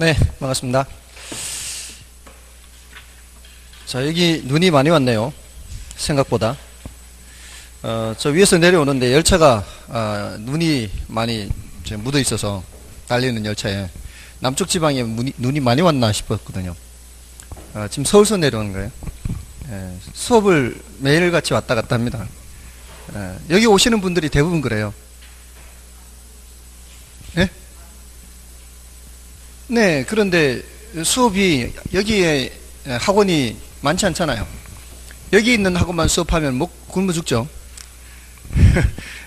네, 반갑습니다. 자, 여기 눈이 많이 왔네요. 생각보다. 저 위에서 내려오는데 열차가 눈이 많이 묻어 있어서 달리는 열차에 남쪽 지방에 눈이 많이 왔나 싶었거든요. 지금 서울서 내려오는 거예요. 수업을 매일같이 왔다 갔다 합니다. 여기 오시는 분들이 대부분 그래요. 네? 네, 그런데 수업이 여기에 학원이 많지 않잖아요. 여기 있는 학원만 수업하면 굶어 죽죠.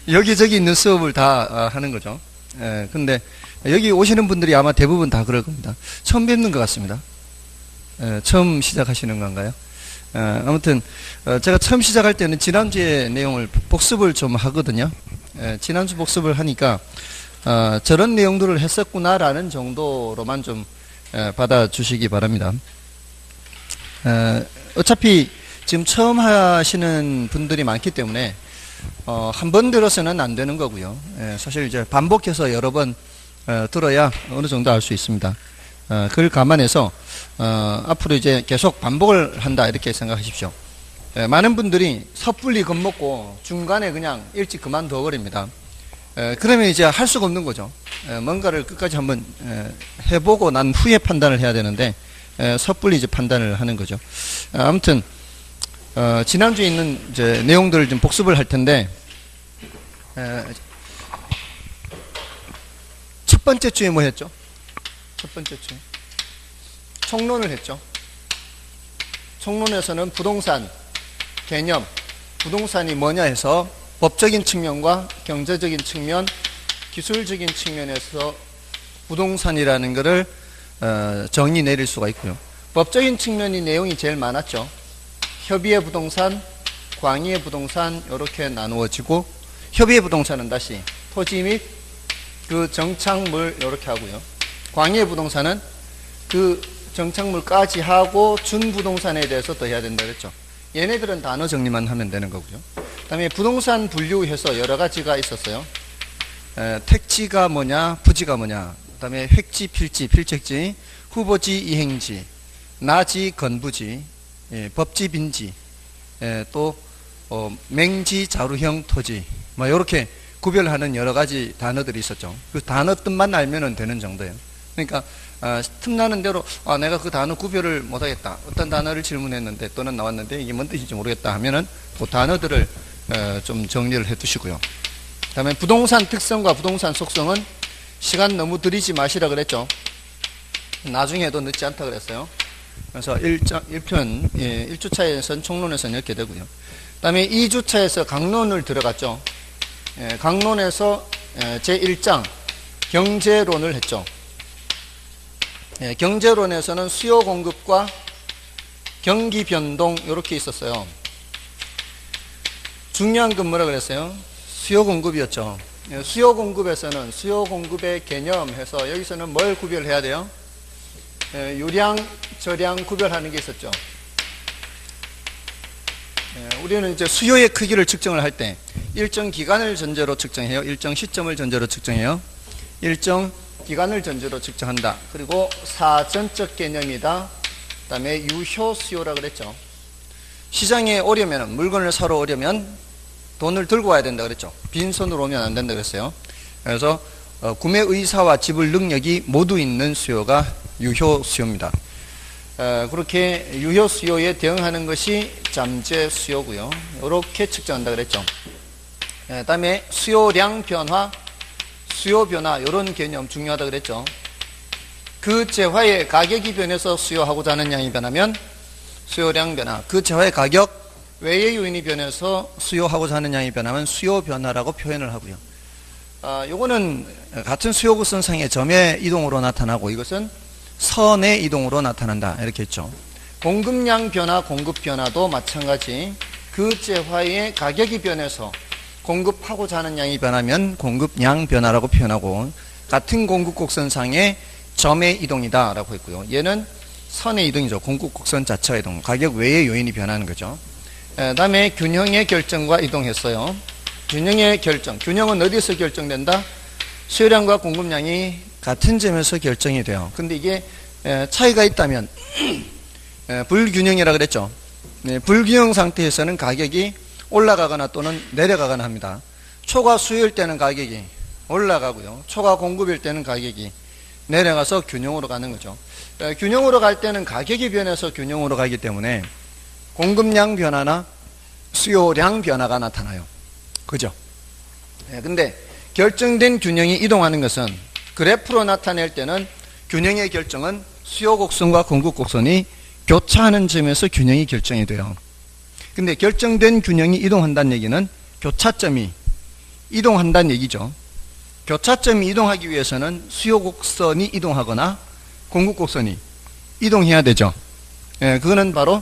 여기저기 있는 수업을 다 하는 거죠. 근데 여기 오시는 분들이 아마 대부분 다 그럴 겁니다. 처음 뵙는 것 같습니다. 처음 시작하시는 건가요? 아무튼 제가 처음 시작할 때는 지난주의 내용을 복습을 좀 하거든요. 지난주 복습을 하니까 저런 내용들을 했었구나라는 정도로만 좀 받아주시기 바랍니다. 어차피 지금 처음 하시는 분들이 많기 때문에 한 번 들어서는 안 되는 거고요. 사실 이제 반복해서 여러 번 들어야 어느 정도 알 수 있습니다. 그걸 감안해서 앞으로 이제 계속 반복을 한다 이렇게 생각하십시오. 많은 분들이 섣불리 겁먹고 중간에 그냥 일찍 그만둬 버립니다. 그러면 이제 할 수가 없는 거죠. 뭔가를 끝까지 한번 해보고 난 후에 판단을 해야 되는데 섣불리 이제 판단을 하는 거죠. 아무튼 지난주에 있는 이제 내용들을 좀 복습을 할 텐데 첫 번째 주에 뭐 했죠? 첫 번째 주에 총론을 했죠. 총론에서는 부동산 개념, 부동산이 뭐냐 해서 법적인 측면과 경제적인 측면, 기술적인 측면에서 부동산이라는 것을 정의 내릴 수가 있고요. 법적인 측면이 내용이 제일 많았죠. 협의의 부동산, 광의의 부동산 이렇게 나누어지고, 협의의 부동산은 다시 토지 및 그 정착물 이렇게 하고요. 광의의 부동산은 그 정착물까지 하고 준부동산에 대해서 더 해야 된다 그랬죠. 얘네들은 단어 정리만 하면 되는 거고요. 그 다음에 부동산 분류해서 여러 가지가 있었어요. 택지가 뭐냐, 부지가 뭐냐, 그 다음에 획지, 필지, 필책지, 후보지, 이행지, 나지, 건부지, 법지, 빈지, 또 맹지, 자루형, 토지, 뭐 이렇게 구별하는 여러 가지 단어들이 있었죠. 그 단어 뜻만 알면 되는 정도예요. 그러니까 틈나는 대로 내가 그 단어 구별을 못하겠다. 어떤 단어를 질문했는데 또는 나왔는데 이게 뭔 뜻인지 모르겠다 하면은 그 단어들을 좀 정리를 해 두시고요. 그 다음에 부동산 특성과 부동산 속성은 시간 너무 들이지 마시라 그랬죠. 나중에도 늦지 않다 그랬어요. 그래서 1편 1주차에서는 총론에서는 이렇게 되고요. 그 다음에 2주차에서 강론을 들어갔죠. 강론에서 제1장 경제론을 했죠. 경제론에서는 수요 공급과 경기 변동 이렇게 있었어요. 중요한 건 뭐라 그랬어요? 수요 공급이었죠. 수요 공급에서는 수요 공급의 개념 해서 여기서는 뭘 구별해야 돼요? 유량, 저량 구별하는 게 있었죠. 우리는 이제 수요의 크기를 측정을 할 때 일정 기간을 전제로 측정해요. 일정 시점을 전제로 측정해요. 일정 기간을 전제로 측정한다. 그리고 사전적 개념이다. 그 다음에 유효 수요라 그랬죠. 시장에 오려면, 물건을 사러 오려면 돈을 들고 와야 된다 그랬죠. 빈손으로 오면 안 된다 그랬어요. 그래서 구매 의사와 지불 능력이 모두 있는 수요가 유효 수요입니다. 그렇게 유효 수요에 대응하는 것이 잠재 수요고요. 이렇게 측정한다 그랬죠. 다음에 수요량 변화, 수요 변화 이런 개념 중요하다 그랬죠. 그 재화의 가격이 변해서 수요하고자 하는 양이 변하면 수요량 변화, 그 재화의 가격 외의 요인이 변해서 수요하고자 하는 양이 변하면 수요 변화라고 표현을 하고요. 요거는 같은 수요 곡선상의 점의 이동으로 나타나고 이것은 선의 이동으로 나타난다 이렇게 했죠. 공급량 변화, 공급 변화도 마찬가지. 그 재화의 가격이 변해서 공급하고자 하는 양이 변하면 공급량 변화라고 표현하고, 같은 공급 곡선상의 점의 이동이다 라고 했고요. 얘는 선의 이동이죠. 공급 곡선 자체의 이동, 가격 외의 요인이 변하는 거죠. 다음에 균형의 결정과 이동했어요. 균형의 결정, 균형은 어디서 결정된다? 수요량과 공급량이 같은 점에서 결정이 돼요. 근데 이게 차이가 있다면 불균형이라 그랬죠. 불균형 상태에서는 가격이 올라가거나 또는 내려가거나 합니다. 초과 수요일 때는 가격이 올라가고요. 초과 공급일 때는 가격이 내려가서 균형으로 가는 거죠. 균형으로 갈 때는 가격이 변해서 균형으로 가기 때문에 공급량 변화나 수요량 변화가 나타나요. 그죠? 근데 결정된 균형이 이동하는 것은 그래프로 나타낼 때는 균형의 결정은 수요 곡선과 공급 곡선이 교차하는 점에서 균형이 결정이 돼요. 근데 결정된 균형이 이동한다는 얘기는 교차점이 이동한다는 얘기죠. 교차점이 이동하기 위해서는 수요 곡선이 이동하거나 공급 곡선이 이동해야 되죠. 그거는 바로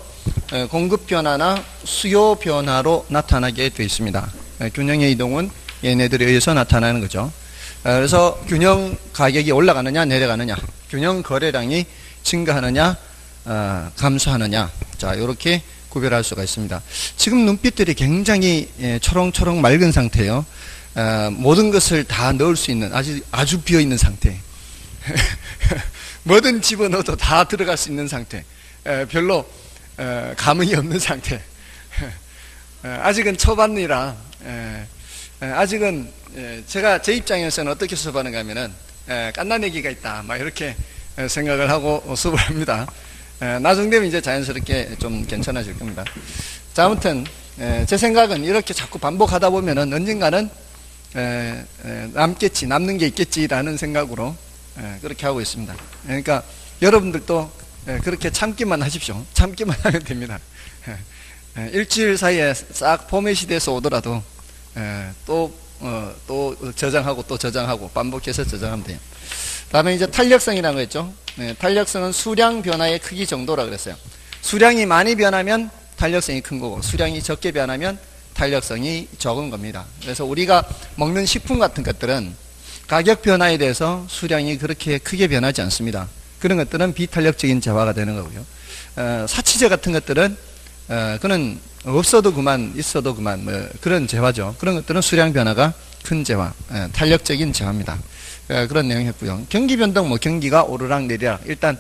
공급 변화나 수요 변화로 나타나게 되어 있습니다. 균형의 이동은 얘네들에 의해서 나타나는 거죠. 그래서 균형 가격이 올라가느냐 내려가느냐, 균형 거래량이 증가하느냐 감소하느냐, 자 이렇게 구별할 수가 있습니다. 지금 눈빛들이 굉장히 초롱초롱 맑은 상태예요. 모든 것을 다 넣을 수 있는 아주 비어있는 상태. 뭐든 집어넣어도 다 들어갈 수 있는 상태. 별로 감흥이 없는 상태. 아직은 초반이라 아직은 제가 제 입장에서는 어떻게 수업하는가 하면은 깐나내기가 있다 막 이렇게 생각을 하고 수업을 합니다. 나중 되면 이제 자연스럽게 좀 괜찮아질 겁니다. 자, 아무튼 제 생각은 이렇게 자꾸 반복하다 보면은 언젠가는 남는 게 있겠지라는 생각으로 그렇게 하고 있습니다. 그러니까 여러분들도 그렇게 참기만 하십시오. 참기만 하면 됩니다. 일주일 사이에 싹 포맷이 돼서 오더라도 또 저장하고 또 저장하고 반복해서 저장하면 돼요. 다음에 이제 탄력성이라는 거 있죠. 탄력성은 수량 변화의 크기 정도라 그랬어요. 수량이 많이 변하면 탄력성이 큰 거고 수량이 적게 변하면 탄력성이 적은 겁니다. 그래서 우리가 먹는 식품 같은 것들은 가격 변화에 대해서 수량이 그렇게 크게 변하지 않습니다. 그런 것들은 비탄력적인 재화가 되는 거고요. 사치제 같은 것들은 그는 없어도 그만 있어도 그만 뭐 그런 재화죠. 그런 것들은 수량 변화가 큰 재화, 탄력적인 재화입니다. 그런 내용이었고요. 경기 변동, 뭐 경기가 오르락 내리락 일단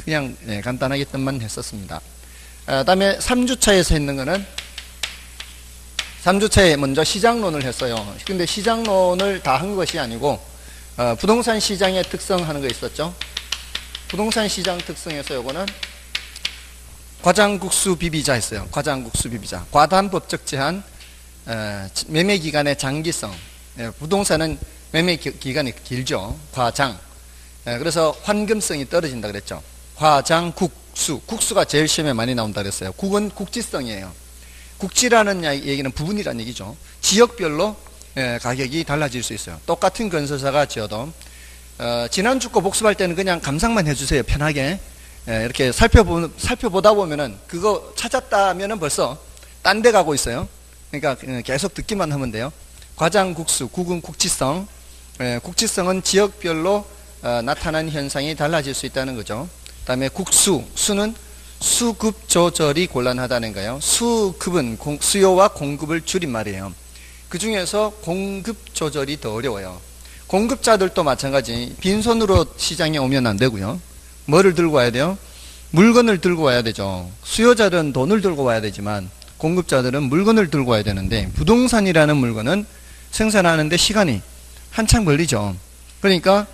그냥 간단하게 뜻만 했었습니다. 다음에 3주차에서 했는 거는 3주차에 먼저 시장론을 했어요. 근데 시장론을 다 한 것이 아니고 부동산 시장의 특성 하는 거 있었죠. 부동산 시장 특성에서 요거는 과장국수 비비자 했어요. 과장국수 비비자. 과단법적 제한, 매매 기간의 장기성. 부동산은 매매 기간이 길죠. 과장. 그래서 환금성이 떨어진다 그랬죠. 과장국수. 국수가 제일 시험에 많이 나온다 그랬어요. 국은 국지성이에요. 국지라는 얘기는 부분이라는 얘기죠. 지역별로 가격이 달라질 수 있어요. 똑같은 건설사가 지어도 지난주 거 복습할 때는 그냥 감상만 해주세요. 편하게. 이렇게 살펴보다 보면은 그거 찾았다면은 벌써 딴 데 가고 있어요. 그러니까 계속 듣기만 하면 돼요. 과장국수, 국은 국지성. 국지성은 지역별로 나타난 현상이 달라질 수 있다는 거죠. 그 다음에 국수, 수는 수급 조절이 곤란하다는 거예요. 수급은 수요와 공급을 줄인 말이에요. 그 중에서 공급 조절이 더 어려워요. 공급자들도 마찬가지. 빈손으로 시장에 오면 안 되고요. 뭐를 들고 와야 돼요? 물건을 들고 와야 되죠. 수요자들은 돈을 들고 와야 되지만 공급자들은 물건을 들고 와야 되는데 부동산이라는 물건은 생산하는데 시간이 한참 걸리죠. 그러니까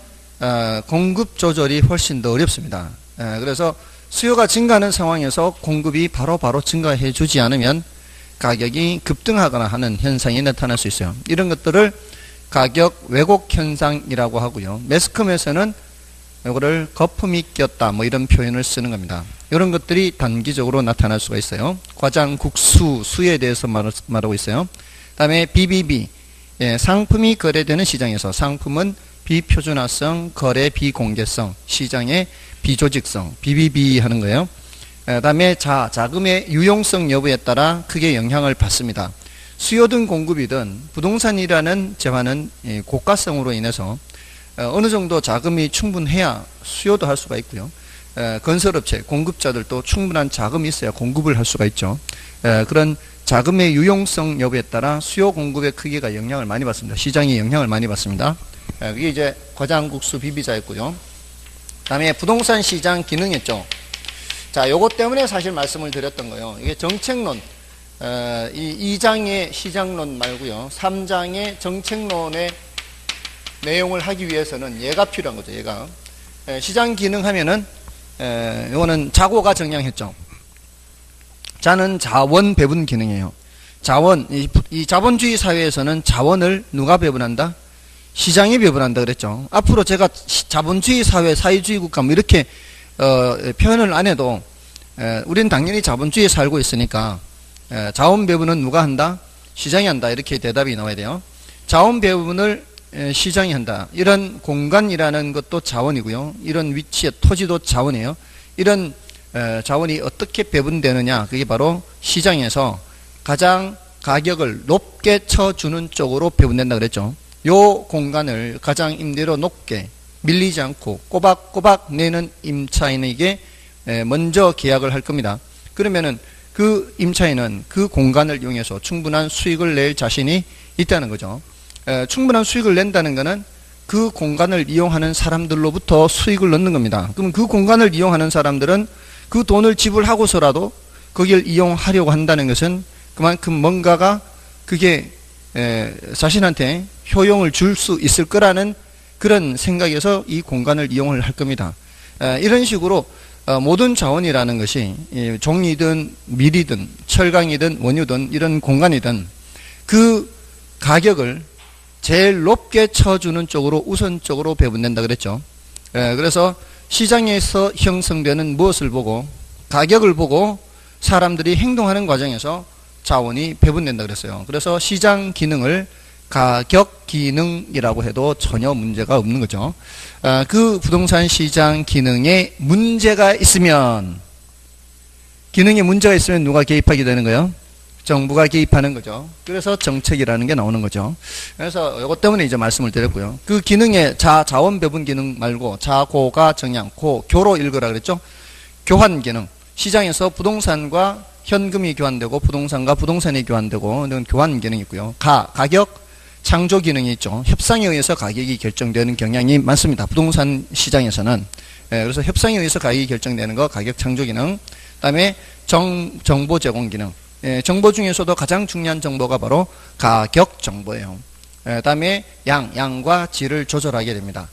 공급 조절이 훨씬 더 어렵습니다. 그래서 수요가 증가하는 상황에서 공급이 바로바로 증가해 주지 않으면 가격이 급등하거나 하는 현상이 나타날 수 있어요. 이런 것들을 가격 왜곡 현상이라고 하고요. 매스컴에서는 이거를 거품이 꼈다 뭐 이런 표현을 쓰는 겁니다. 이런 것들이 단기적으로 나타날 수가 있어요. 과장국수, 수에 대해서 말하고 있어요. 그 다음에 BBB, 상품이 거래되는 시장에서 상품은 비표준화성, 거래 비공개성, 시장의 비조직성, BBB 하는 거예요. 그 다음에 자금의 유용성 여부에 따라 크게 영향을 받습니다. 수요든 공급이든 부동산이라는 재화는 고가성으로 인해서 어느 정도 자금이 충분해야 수요도 할 수가 있고요. 건설업체, 공급자들도 충분한 자금이 있어야 공급을 할 수가 있죠. 그런 자금의 유용성 여부에 따라 수요 공급의 크기가 영향을 많이 받습니다. 시장이 영향을 많이 받습니다. 그게 이제 과장국수 비비자였고요. 그다음에 부동산 시장 기능했죠. 자, 요것 때문에 사실 말씀을 드렸던 거예요. 이게 정책론, 이 2장의 시장론 말고요. 3장의 정책론의 내용을 하기 위해서는 얘가 필요한 거죠. 얘가. 시장 기능 하면은, 요거는 자고가 정량했죠. 자는 자원 배분 기능이에요. 자원, 이 자본주의 사회에서는 자원을 누가 배분한다? 시장이 배분한다 그랬죠. 앞으로 제가 자본주의 사회, 사회주의 국가 뭐 이렇게 표현을 안 해도 우리는 당연히 자본주의에 살고 있으니까 자원 배분은 누가 한다? 시장이 한다. 이렇게 대답이 나와야 돼요. 자원 배분을 시장이 한다. 이런 공간이라는 것도 자원이고요. 이런 위치의 토지도 자원이에요. 이런 자원이 어떻게 배분되느냐? 그게 바로 시장에서 가장 가격을 높게 쳐주는 쪽으로 배분된다 그랬죠. 요 공간을 가장 임대료 높게 밀리지 않고 꼬박꼬박 내는 임차인에게 먼저 계약을 할 겁니다. 그러면은 그 임차인은 그 공간을 이용해서 충분한 수익을 낼 자신이 있다는 거죠. 충분한 수익을 낸다는 것은 그 공간을 이용하는 사람들로부터 수익을 넣는 겁니다. 그럼 그 공간을 이용하는 사람들은 그 돈을 지불하고서라도 거기를 이용하려고 한다는 것은 그만큼 뭔가가 그게 자신한테 효용을 줄 수 있을 거라는 그런 생각에서 이 공간을 이용을 할 겁니다. 이런 식으로 모든 자원이라는 것이 종이든 밀이든 철강이든 원유든 이런 공간이든 그 가격을 제일 높게 쳐주는 쪽으로 우선적으로 배분된다 그랬죠. 그래서 시장에서 형성되는 무엇을 보고 가격을 보고 사람들이 행동하는 과정에서 자원이 배분된다 그랬어요. 그래서 시장 기능을 가격 기능이라고 해도 전혀 문제가 없는 거죠. 그 부동산 시장 기능에 문제가 있으면 누가 개입하게 되는 거예요? 정부가 개입하는 거죠. 그래서 정책이라는 게 나오는 거죠. 그래서 이것 때문에 이제 말씀을 드렸고요. 그 기능에 자원 배분 기능 말고 자고가 정량, 교로 읽으라 그랬죠. 교환 기능. 시장에서 부동산과 현금이 교환되고 부동산과 부동산이 교환되고 이런 교환 기능이 있고요. 가격 창조 기능이 있죠. 협상에 의해서 가격이 결정되는 경향이 많습니다. 부동산 시장에서는. 그래서 협상에 의해서 가격이 결정되는 거 가격 창조 기능. 그다음에 정보 제공 기능. 정보 중에서도 가장 중요한 정보가 바로 가격 정보예요. 그다음에 양과 질을 조절하게 됩니다.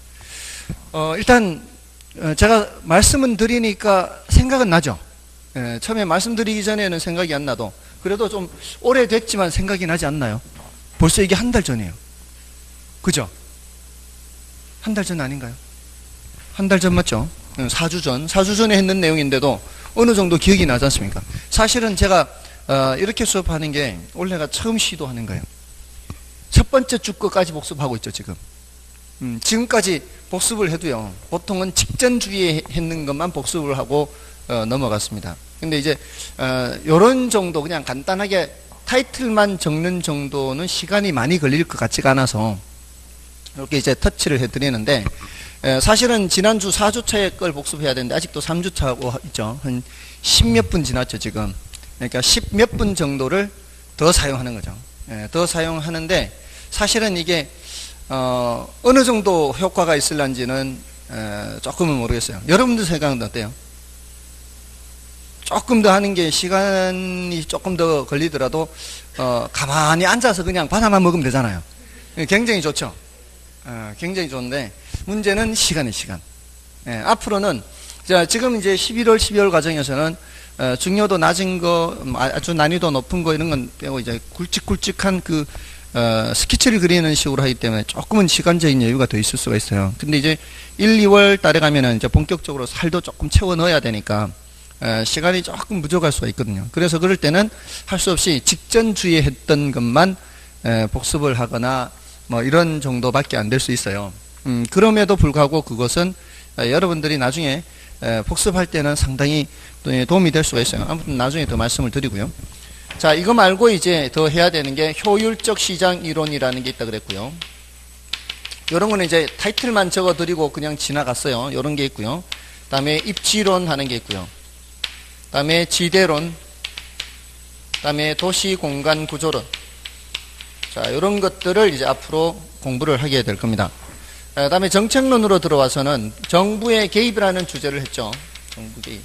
일단 제가 말씀은 드리니까 생각은 나죠. 처음에 말씀드리기 전에는 생각이 안 나도 그래도 좀 오래됐지만 생각이 나지 않나요? 벌써 이게 한 달 전이에요. 그죠? 한 달 전 아닌가요? 한 달 전 맞죠? 4주 전. 4주 전에 했는 내용인데도 어느 정도 기억이 나지 않습니까? 사실은 제가 이렇게 수업하는 게 올해가 처음 시도하는 거예요. 첫 번째 주 거까지 복습하고 있죠, 지금. 지금까지 복습을 해도요, 보통은 직전 주에 했는 것만 복습을 하고 넘어갔습니다. 근데 이제 요런 정도 그냥 간단하게 타이틀만 적는 정도는 시간이 많이 걸릴 것 같지가 않아서 이렇게 이제 터치를 해드리는데 사실은 지난주 4주차의 걸 복습해야 되는데 아직도 3주차하고 있죠. 한 10몇 분 지났죠, 지금. 그러니까 10몇 분 정도를 더 사용하는 거죠. 더 사용하는데 사실은 이게 어느 정도 효과가 있을런지는 조금은 모르겠어요. 여러분들 생각은 어때요? 조금 더 하는 게 시간이 조금 더 걸리더라도 가만히 앉아서 그냥 바나만 먹으면 되잖아요. 굉장히 좋죠. 굉장히 좋은데 문제는 시간이에요, 시간. 앞으로는 지금 이제 11월, 12월 과정에서는 중요도 낮은 거, 아주 난이도 높은 거 이런 건 빼고 이제 굵직굵직한 그 스케치를 그리는 식으로 하기 때문에 조금은 시간적인 여유가 더 있을 수가 있어요. 근데 이제 1, 2월 달에 가면은 이제 본격적으로 살도 조금 채워 넣어야 되니까 시간이 조금 부족할 수가 있거든요. 그래서 그럴 때는 할 수 없이 직전 주에 했던 것만 복습을 하거나 뭐 이런 정도밖에 안 될 수 있어요. 그럼에도 불구하고 그것은 여러분들이 나중에 복습할 때는 상당히 도움이 될 수가 있어요. 아무튼 나중에 더 말씀을 드리고요. 자, 이거 말고 이제 더 해야 되는 게 효율적 시장 이론이라는 게 있다 그랬고요. 요런 거는 이제 타이틀만 적어 드리고 그냥 지나갔어요. 요런 게 있고요. 그다음에 입지론 하는 게 있고요. 그다음에 지대론, 그다음에 도시 공간 구조론. 자, 이런 것들을 이제 앞으로 공부를 하게 될 겁니다. 그다음에 정책론으로 들어와서는 정부의 개입이라는 주제를 했죠. 정부 개입.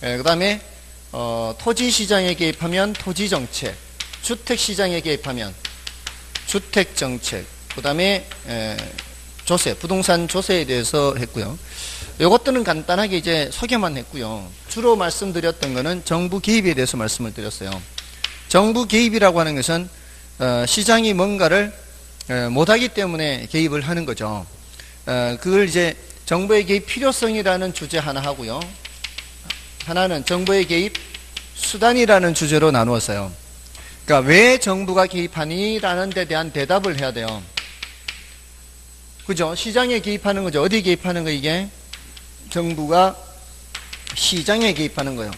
그다음에 토지 시장에 개입하면 토지 정책, 주택 시장에 개입하면 주택 정책, 그다음에 조세, 부동산 조세에 대해서 했고요. 이것들은 간단하게 이제 소개만 했고요. 주로 말씀드렸던 거는 정부 개입에 대해서 말씀을 드렸어요. 정부 개입이라고 하는 것은 시장이 뭔가를 못하기 때문에 개입을 하는 거죠. 그걸 이제 정부의 개입 필요성이라는 주제 하나 하고요. 하나는 정부의 개입 수단이라는 주제로 나누었어요. 그러니까 왜 정부가 개입하니라는 데 대한 대답을 해야 돼요. 그죠? 시장에 개입하는 거죠. 어디 개입하는 거 이게? 정부가 시장에 개입하는 거예요.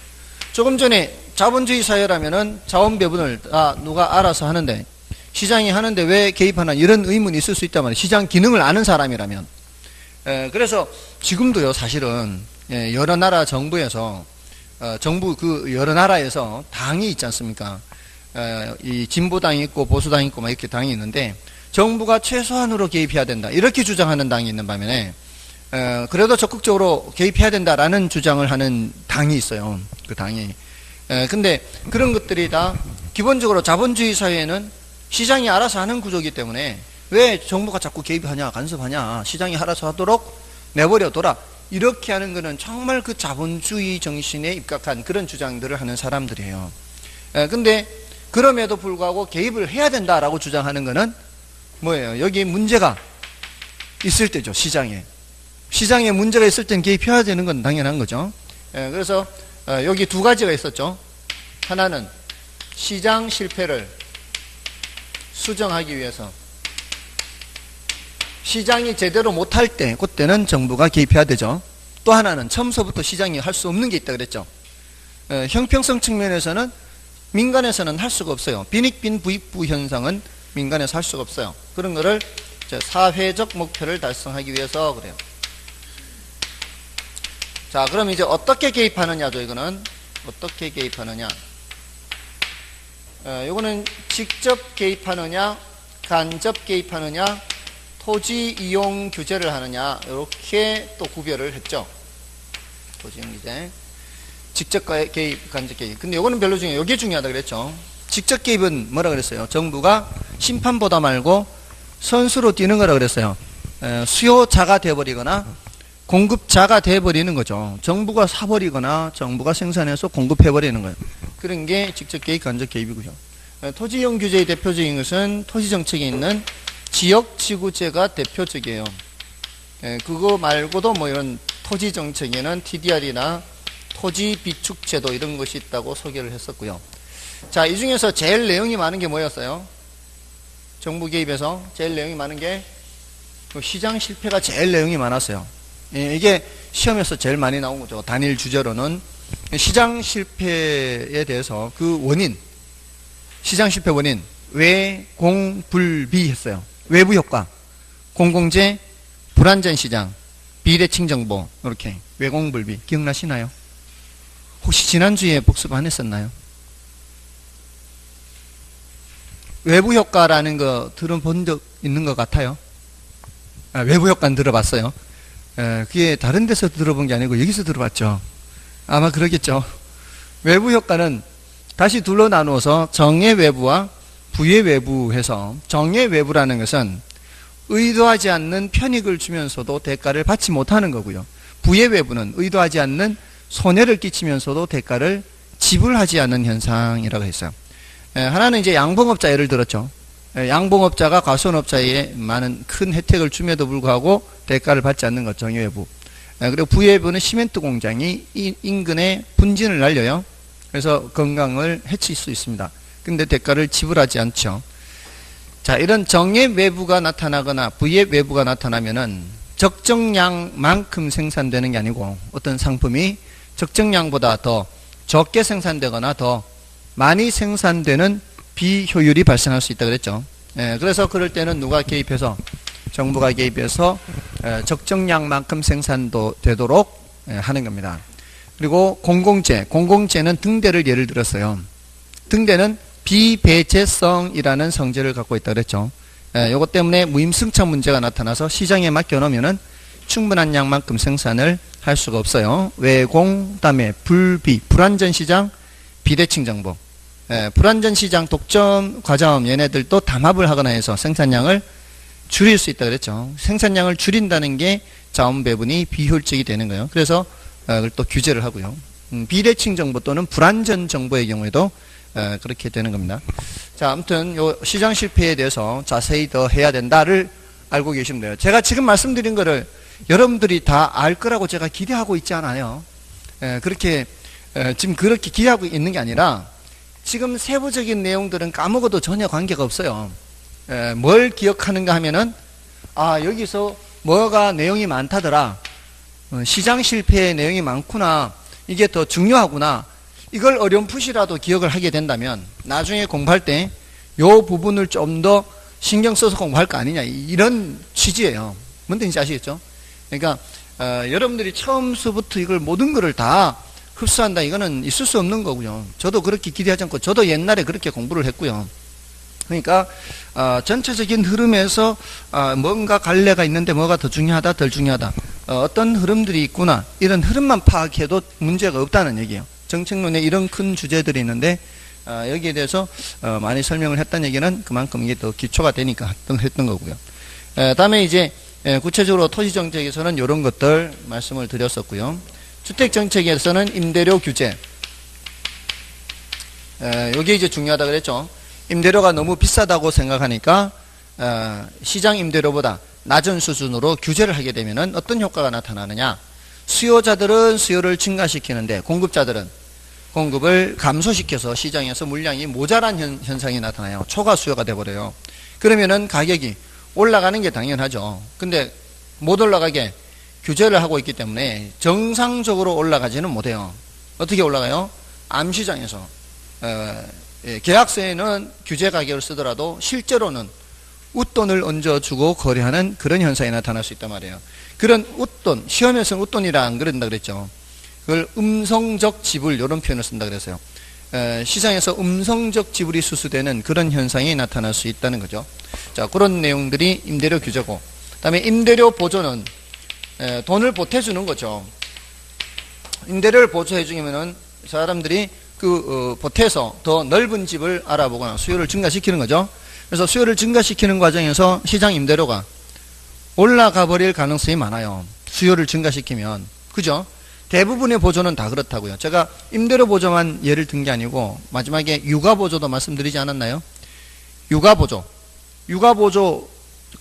조금 전에 자본주의 사회라면은 자원 배분을 누가 알아서 하는데 시장이 하는데 왜 개입하나 이런 의문이 있을 수 있단 말이에요. 시장 기능을 아는 사람이라면. 그래서 지금도요 사실은 여러 나라 정부에서 정부 그 여러 나라에서 당이 있지 않습니까? 이 진보당이 있고 보수당이 있고 막 이렇게 당이 있는데 정부가 최소한으로 개입해야 된다 이렇게 주장하는 당이 있는 반면에 그래도 적극적으로 개입해야 된다라는 주장을 하는 당이 있어요. 그 당이. 근데 그런 것들이 다 기본적으로 자본주의 사회에는 시장이 알아서 하는 구조이기 때문에 왜 정부가 자꾸 개입하냐 간섭하냐 시장이 알아서 하도록 내버려둬라 이렇게 하는 것은 정말 그 자본주의 정신에 입각한 그런 주장들을 하는 사람들이에요. 근데 그럼에도 불구하고 개입을 해야 된다라고 주장하는 것은 뭐예요? 여기 문제가 있을 때죠. 시장에 문제가 있을 땐 개입해야 되는 건 당연한 거죠. 그래서 여기 두 가지가 있었죠. 하나는 시장 실패를 수정하기 위해서 시장이 제대로 못할 때 그때는 정부가 개입해야 되죠. 또 하나는 처음서부터 시장이 할 수 없는 게 있다 그랬죠. 형평성 측면에서는 민간에서는 할 수가 없어요. 빈익빈 부익부 현상은 민간에서 할 수가 없어요. 그런 거를 사회적 목표를 달성하기 위해서 그래요. 자, 그럼 이제 어떻게 개입하느냐죠. 이거는 어떻게 개입하느냐. 이거는 직접 개입하느냐, 간접 개입하느냐, 토지 이용 규제를 하느냐 이렇게 또 구별을 했죠. 토지 이용 규제, 직접 개입, 간접 개입. 근데 이거는 별로 중요해요. 이게 중요하다 그랬죠. 직접 개입은 뭐라 그랬어요? 정부가 심판보다 말고 선수로 뛰는 거라 그랬어요. 수요자가 되어버리거나 공급자가 되어버리는 거죠. 정부가 사버리거나 정부가 생산해서 공급해버리는 거예요. 그런 게 직접 개입, 간접 개입이고요. 토지 이용 규제의 대표적인 것은 토지정책에 있는 지역지구제가 대표적이에요. 그거 말고도 뭐 이런 토지정책에는 TDR이나 토지비축제도 이런 것이 있다고 소개를 했었고요. 자, 이 중에서 제일 내용이 많은 게 뭐였어요? 정부 개입에서 제일 내용이 많은 게 시장 실패가 제일 내용이 많았어요. 이게 시험에서 제일 많이 나온 거죠. 단일 주제로는 시장 실패에 대해서 그 원인, 시장 실패 원인, 외공불비 했어요. 외부 효과, 공공재, 불안전 시장, 비대칭 정보, 이렇게 외공불비 기억나시나요? 혹시 지난주에 복습 안 했었나요? 외부 효과라는 거 들어본 적 있는 것 같아요. 외부 효과는 들어봤어요. 그게 다른 데서 들어본 게 아니고 여기서 들어봤죠. 아마 그러겠죠. 외부 효과는 다시 둘로 나누어서 정의 외부와 부의 외부 해서 정의 외부라는 것은 의도하지 않는 편익을 주면서도 대가를 받지 못하는 거고요. 부의 외부는 의도하지 않는 손해를 끼치면서도 대가를 지불하지 않는 현상이라고 했어요. 하나는 이제 양봉업자 예를 들었죠. 양봉업자가 과수원업자에 많은 큰 혜택을 줌에도 불구하고 대가를 받지 않는 것, 정의외부. 그리고 부외부는 시멘트 공장이 인근에 분진을 날려요. 그래서 건강을 해칠 수 있습니다. 근데 대가를 지불하지 않죠. 자, 이런 정의외부가 나타나거나 부의외부가 나타나면은 적정량만큼 생산되는 게 아니고 어떤 상품이 적정량보다 더 적게 생산되거나 더 많이 생산되는 비효율이 발생할 수 있다 그랬죠. 그래서 그럴 때는 누가 개입해서 정부가 개입해서 적정량만큼 생산도 되도록 하는 겁니다. 그리고 공공재는 등대를 예를 들었어요. 등대는 비배제성이라는 성질을 갖고 있다 그랬죠. 요것 때문에 무임승차 문제가 나타나서 시장에 맡겨놓으면은 충분한 양만큼 생산을 할 수가 없어요. 외공, 그다음에 불비, 불완전 시장, 비대칭 정보. 불완전 시장, 독점, 과자음 얘네들도 담합을 하거나 해서 생산량을 줄일 수 있다 그랬죠. 생산량을 줄인다는 게 자원 배분이 비효율적이 되는 거예요. 그래서 그걸 또 규제를 하고요. 비대칭 정보 또는 불완전 정보의 경우에도 그렇게 되는 겁니다. 자, 아무튼 요 시장 실패에 대해서 자세히 더 해야 된다를 알고 계시면 돼요. 제가 지금 말씀드린 거를 여러분들이 다 알 거라고 제가 기대하고 있지 않아요. 그렇게 지금 그렇게 기대하고 있는 게 아니라 지금 세부적인 내용들은 까먹어도 전혀 관계가 없어요. 뭘 기억하는가 하면은 여기서 뭐가 내용이 많다더라. 시장 실패의 내용이 많구나. 이게 더 중요하구나. 이걸 어렴풋이라도 기억을 하게 된다면 나중에 공부할 때 요 부분을 좀 더 신경 써서 공부할 거 아니냐, 이런 취지예요. 뭔 뜻인지 아시겠죠? 그러니까 여러분들이 처음서부터 이걸 모든 거를 다 흡수한다, 이거는 있을 수 없는 거고요. 저도 그렇게 기대하지 않고 저도 옛날에 그렇게 공부를 했고요. 그러니까 전체적인 흐름에서 뭔가 갈래가 있는데 뭐가 더 중요하다, 덜 중요하다, 어떤 흐름들이 있구나, 이런 흐름만 파악해도 문제가 없다는 얘기예요. 정책론에 이런 큰 주제들이 있는데 여기에 대해서 많이 설명을 했다는 얘기는 그만큼 이게 더 기초가 되니까 했던 거고요. 다음에 이제 구체적으로 토지정책에서는 이런 것들 말씀을 드렸었고요. 주택정책에서는 임대료 규제, 이게 이제 중요하다 그랬죠. 임대료가 너무 비싸다고 생각하니까 시장 임대료보다 낮은 수준으로 규제를 하게 되면은 어떤 효과가 나타나느냐, 수요자들은 수요를 증가시키는데 공급자들은 공급을 감소시켜서 시장에서 물량이 모자란 현상이 나타나요. 초과 수요가 돼버려요. 그러면은 가격이 올라가는 게 당연하죠. 근데 못 올라가게 규제를 하고 있기 때문에 정상적으로 올라가지는 못해요. 어떻게 올라가요? 암시장에서 계약서에는 규제 가격을 쓰더라도 실제로는 웃돈을 얹어주고 거래하는 그런 현상이 나타날 수 있단 말이에요. 그런 웃돈, 시험에서는 웃돈이라 안 그런다 그랬죠. 그걸 음성적 지불, 이런 표현을 쓴다 그랬어요. 시장에서 음성적 지불이 수수되는 그런 현상이 나타날 수 있다는 거죠. 자, 그런 내용들이 임대료 규제고, 그 다음에 임대료 보조는 돈을 보태주는 거죠. 임대료를 보조해주면은 사람들이 보태서 더 넓은 집을 알아보거나 수요를 증가시키는 거죠. 그래서 수요를 증가시키는 과정에서 시장 임대료가 올라가 버릴 가능성이 많아요. 수요를 증가시키면. 그죠? 대부분의 보조는 다 그렇다고요. 제가 임대료 보조만 예를 든 게 아니고 마지막에 육아 보조도 말씀드리지 않았나요? 육아 보조,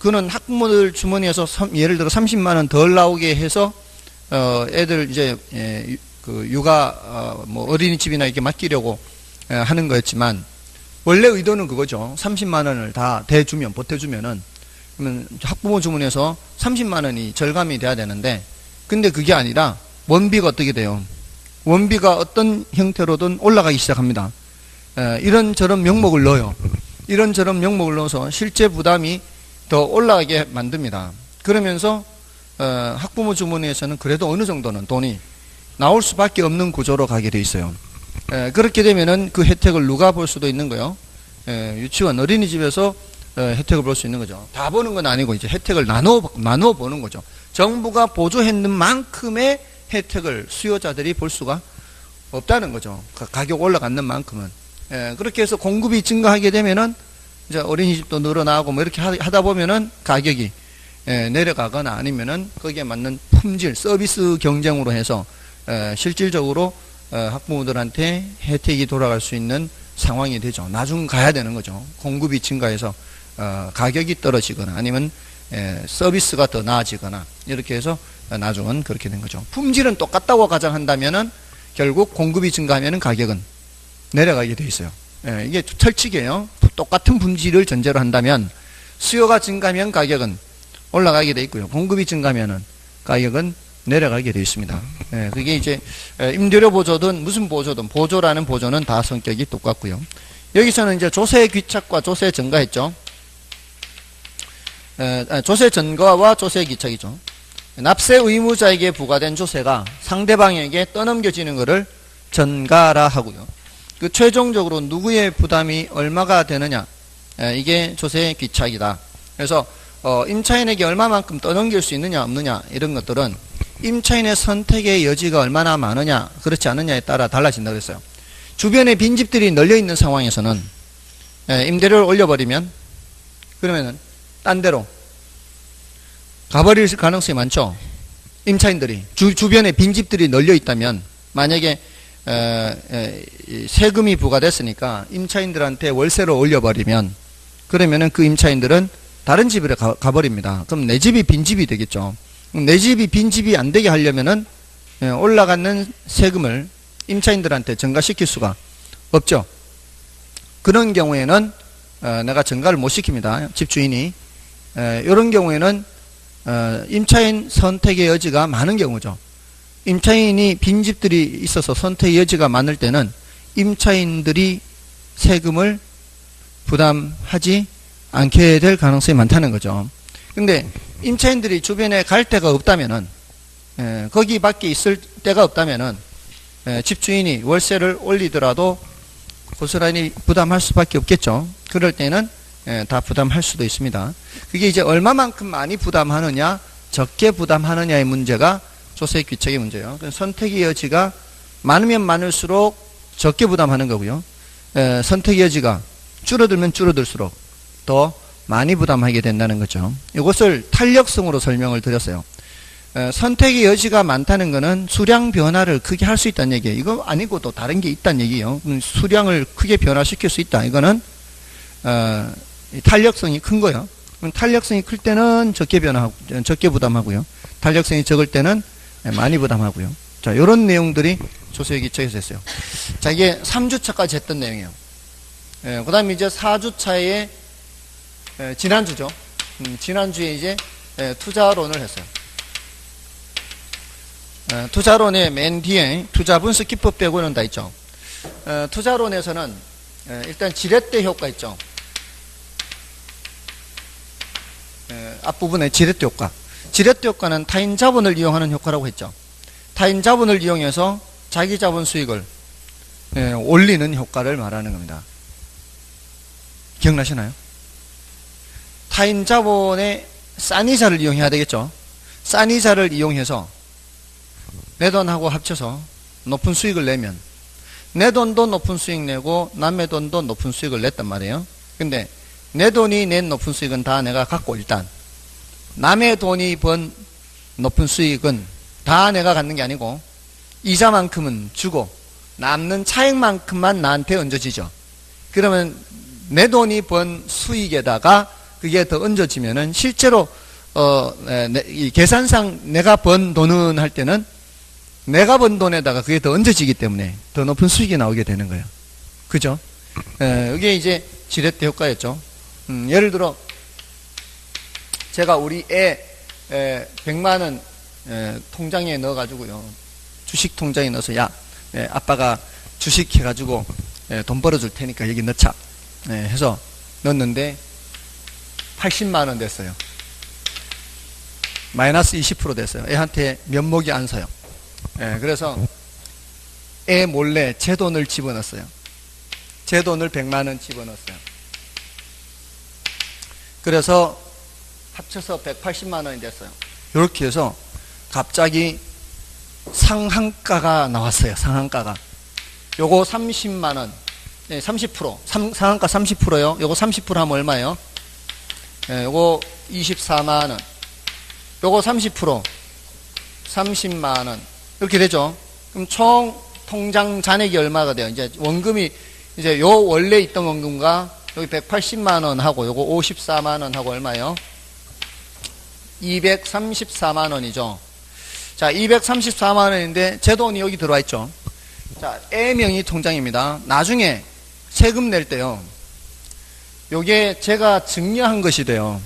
그는 학부모들 주머니에서 예를 들어 30만 원 덜 나오게 해서 애들 이제 육아 어린이집이나 이렇게 맡기려고 하는 거였지만, 원래 의도는 그거죠. 30만 원을 다 대주면, 보태주면은, 그러면 학부모 주머니에서 30만 원이 절감이 돼야 되는데, 근데 그게 아니라 원비가 어떻게 돼요? 원비가 어떤 형태로든 올라가기 시작합니다. 이런저런 명목을 넣어요. 이런저런 명목을 넣어서 실제 부담이 더 올라가게 만듭니다. 그러면서 학부모 주머니에서는 그래도 어느 정도는 돈이 나올 수밖에 없는 구조로 가게 돼 있어요. 그렇게 되면은 그 혜택을 누가 볼 수도 있는 거예요. 유치원, 어린이집에서 혜택을 볼 수 있는 거죠. 다 보는 건 아니고 이제 혜택을 나누어 보는 거죠. 정부가 보조했는 만큼의 혜택을 수요자들이 볼 수가 없다는 거죠. 가격 올라가는 만큼은. 그렇게 해서 공급이 증가하게 되면은 이제 어린이집도 늘어나고 뭐 이렇게 하다 보면은 가격이 내려가거나 아니면은 거기에 맞는 품질, 서비스 경쟁으로 해서 실질적으로 학부모들한테 혜택이 돌아갈 수 있는 상황이 되죠. 나중 가야 되는 거죠. 공급이 증가해서 가격이 떨어지거나 아니면 서비스가 더 나아지거나 이렇게 해서 나중은 그렇게 된 거죠. 품질은 똑같다고 가정한다면은 결국 공급이 증가하면은 가격은 내려가게 돼 있어요. 이게 철칙이에요. 똑같은 품질을 전제로 한다면 수요가 증가하면 가격은 올라가게 돼 있고요. 공급이 증가하면은 가격은 내려가게 돼 있습니다. 그게 이제 임대료 보조든 무슨 보조든, 보조라는 보조는 다 성격이 똑같고요. 여기서는 이제 조세 귀착과 조세 전가했죠. 조세 전가와 조세 귀착이죠. 납세 의무자에게 부과된 조세가 상대방에게 떠넘겨지는 것을 전가라 하고요. 최종적으로 누구의 부담이 얼마가 되느냐, 이게 조세 귀착이다. 그래서 임차인에게 얼마만큼 떠넘길 수 있느냐 없느냐 이런 것들은 임차인의 선택의 여지가 얼마나 많으냐 그렇지 않느냐에 따라 달라진다고 했어요. 주변에 빈집들이 널려있는 상황에서는 임대료를 올려버리면 그러면은 딴 데로 가버릴 가능성이 많죠. 임차인들이 주변에 빈집들이 널려있다면 만약에 세금이 부과됐으니까 임차인들한테 월세로 올려버리면 그러면은 그 임차인들은 다른 집으로 가버립니다. 그럼 내 집이 빈집이 되겠죠. 내 집이 빈집이 안 되게 하려면은 올라가는 세금을 임차인들한테 증가시킬 수가 없죠. 그런 경우에는 내가 증가를 못 시킵니다. 집주인이. 이런 경우에는 임차인 선택의 여지가 많은 경우죠. 임차인이 빈집들이 있어서 선택의 여지가 많을 때는 임차인들이 세금을 부담하지 않게 될 가능성이 많다는 거죠. 근데 임차인들이 주변에 갈 데가 없다면은 거기 밖에 있을 데가 없다면은 집주인이 월세를 올리더라도 고스란히 부담할 수밖에 없겠죠. 그럴 때는 다 부담할 수도 있습니다. 그게 이제 얼마만큼 많이 부담하느냐 적게 부담하느냐의 문제가 조세 귀책의 문제예요. 선택의 여지가 많으면 많을수록 적게 부담하는 거고요. 선택의 여지가 줄어들면 줄어들수록 더 많이 부담하게 된다는 거죠. 이것을 탄력성으로 설명을 드렸어요. 선택의 여지가 많다는 것은 수량 변화를 크게 할 수 있다는 얘기예요. 이거 아니고 또 다른 게 있다는 얘기예요. 수량을 크게 변화시킬 수 있다. 이거는 탄력성이 큰 거예요. 탄력성이 클 때는 적게 부담하고요. 탄력성이 적을 때는 많이 부담하고요. 자, 이런 내용들이 조세기책에서 했어요. 자, 이게 3주차까지 했던 내용이에요. 그 다음에 이제 4주차에 지난주죠. 지난주에 이제 투자론을 했어요. 투자론의 맨 뒤에 투자분수 기법 빼고는 다 있죠. 투자론에서는 일단 지렛대 효과 있죠. 앞부분에 지렛대 효과. 지렛대 효과는 타인 자본을 이용하는 효과라고 했죠. 타인 자본을 이용해서 자기 자본 수익을 올리는 효과를 말하는 겁니다. 기억나시나요? 타인 자본의 싼 이자를 이용해야 되겠죠. 싼 이자를 이용해서 내 돈하고 합쳐서 높은 수익을 내면 내 돈도 높은 수익 내고 남의 돈도 높은 수익을 냈단 말이에요. 근데 내 돈이 낸 높은 수익은 다 내가 갖고 일단 남의 돈이 번 높은 수익은 다 내가 갖는 게 아니고 이자만큼은 주고 남는 차익만큼만 나한테 얹어지죠. 그러면 내 돈이 번 수익에다가 그게 더 얹어지면은 실제로 이 계산상 내가 번 돈은 할 때는 내가 번 돈에다가 그게 더 얹어지기 때문에 더 높은 수익이 나오게 되는 거예요. 그죠? 이게 이제 지렛대 효과였죠. 예를 들어 제가 우리 애 100만 원 통장에 넣어가지고요. 주식 통장에 넣어서 야 아빠가 주식 해가지고 돈 벌어줄 테니까 여기 넣자 해서 넣었는데 80만 원 됐어요. 마이너스 20% 됐어요. 애한테 면목이 안 서요. 그래서 애 몰래 제 돈을 집어넣었어요. 제 돈을 100만 원 집어넣었어요. 그래서 합쳐서 180만 원이 됐어요. 이렇게 해서 갑자기 상한가가 나왔어요. 상한가가. 요거 30만 원. 30%. 상한가 30%요. 요거 30% 하면 얼마예요? 요거 24만 원. 요거 30%. 30만 원. 이렇게 되죠. 그럼 총 통장 잔액이 얼마가 돼요? 이제 원금이 이제 요 원래 있던 원금과 여기 180만 원 하고 요거 54만 원 하고 얼마예요? 234만 원이죠. 자, 234만 원인데 제 돈이 여기 들어와 있죠. 자, A명의 통장입니다. 나중에 세금 낼 때요. 요게 제가 증여한 것이 돼요.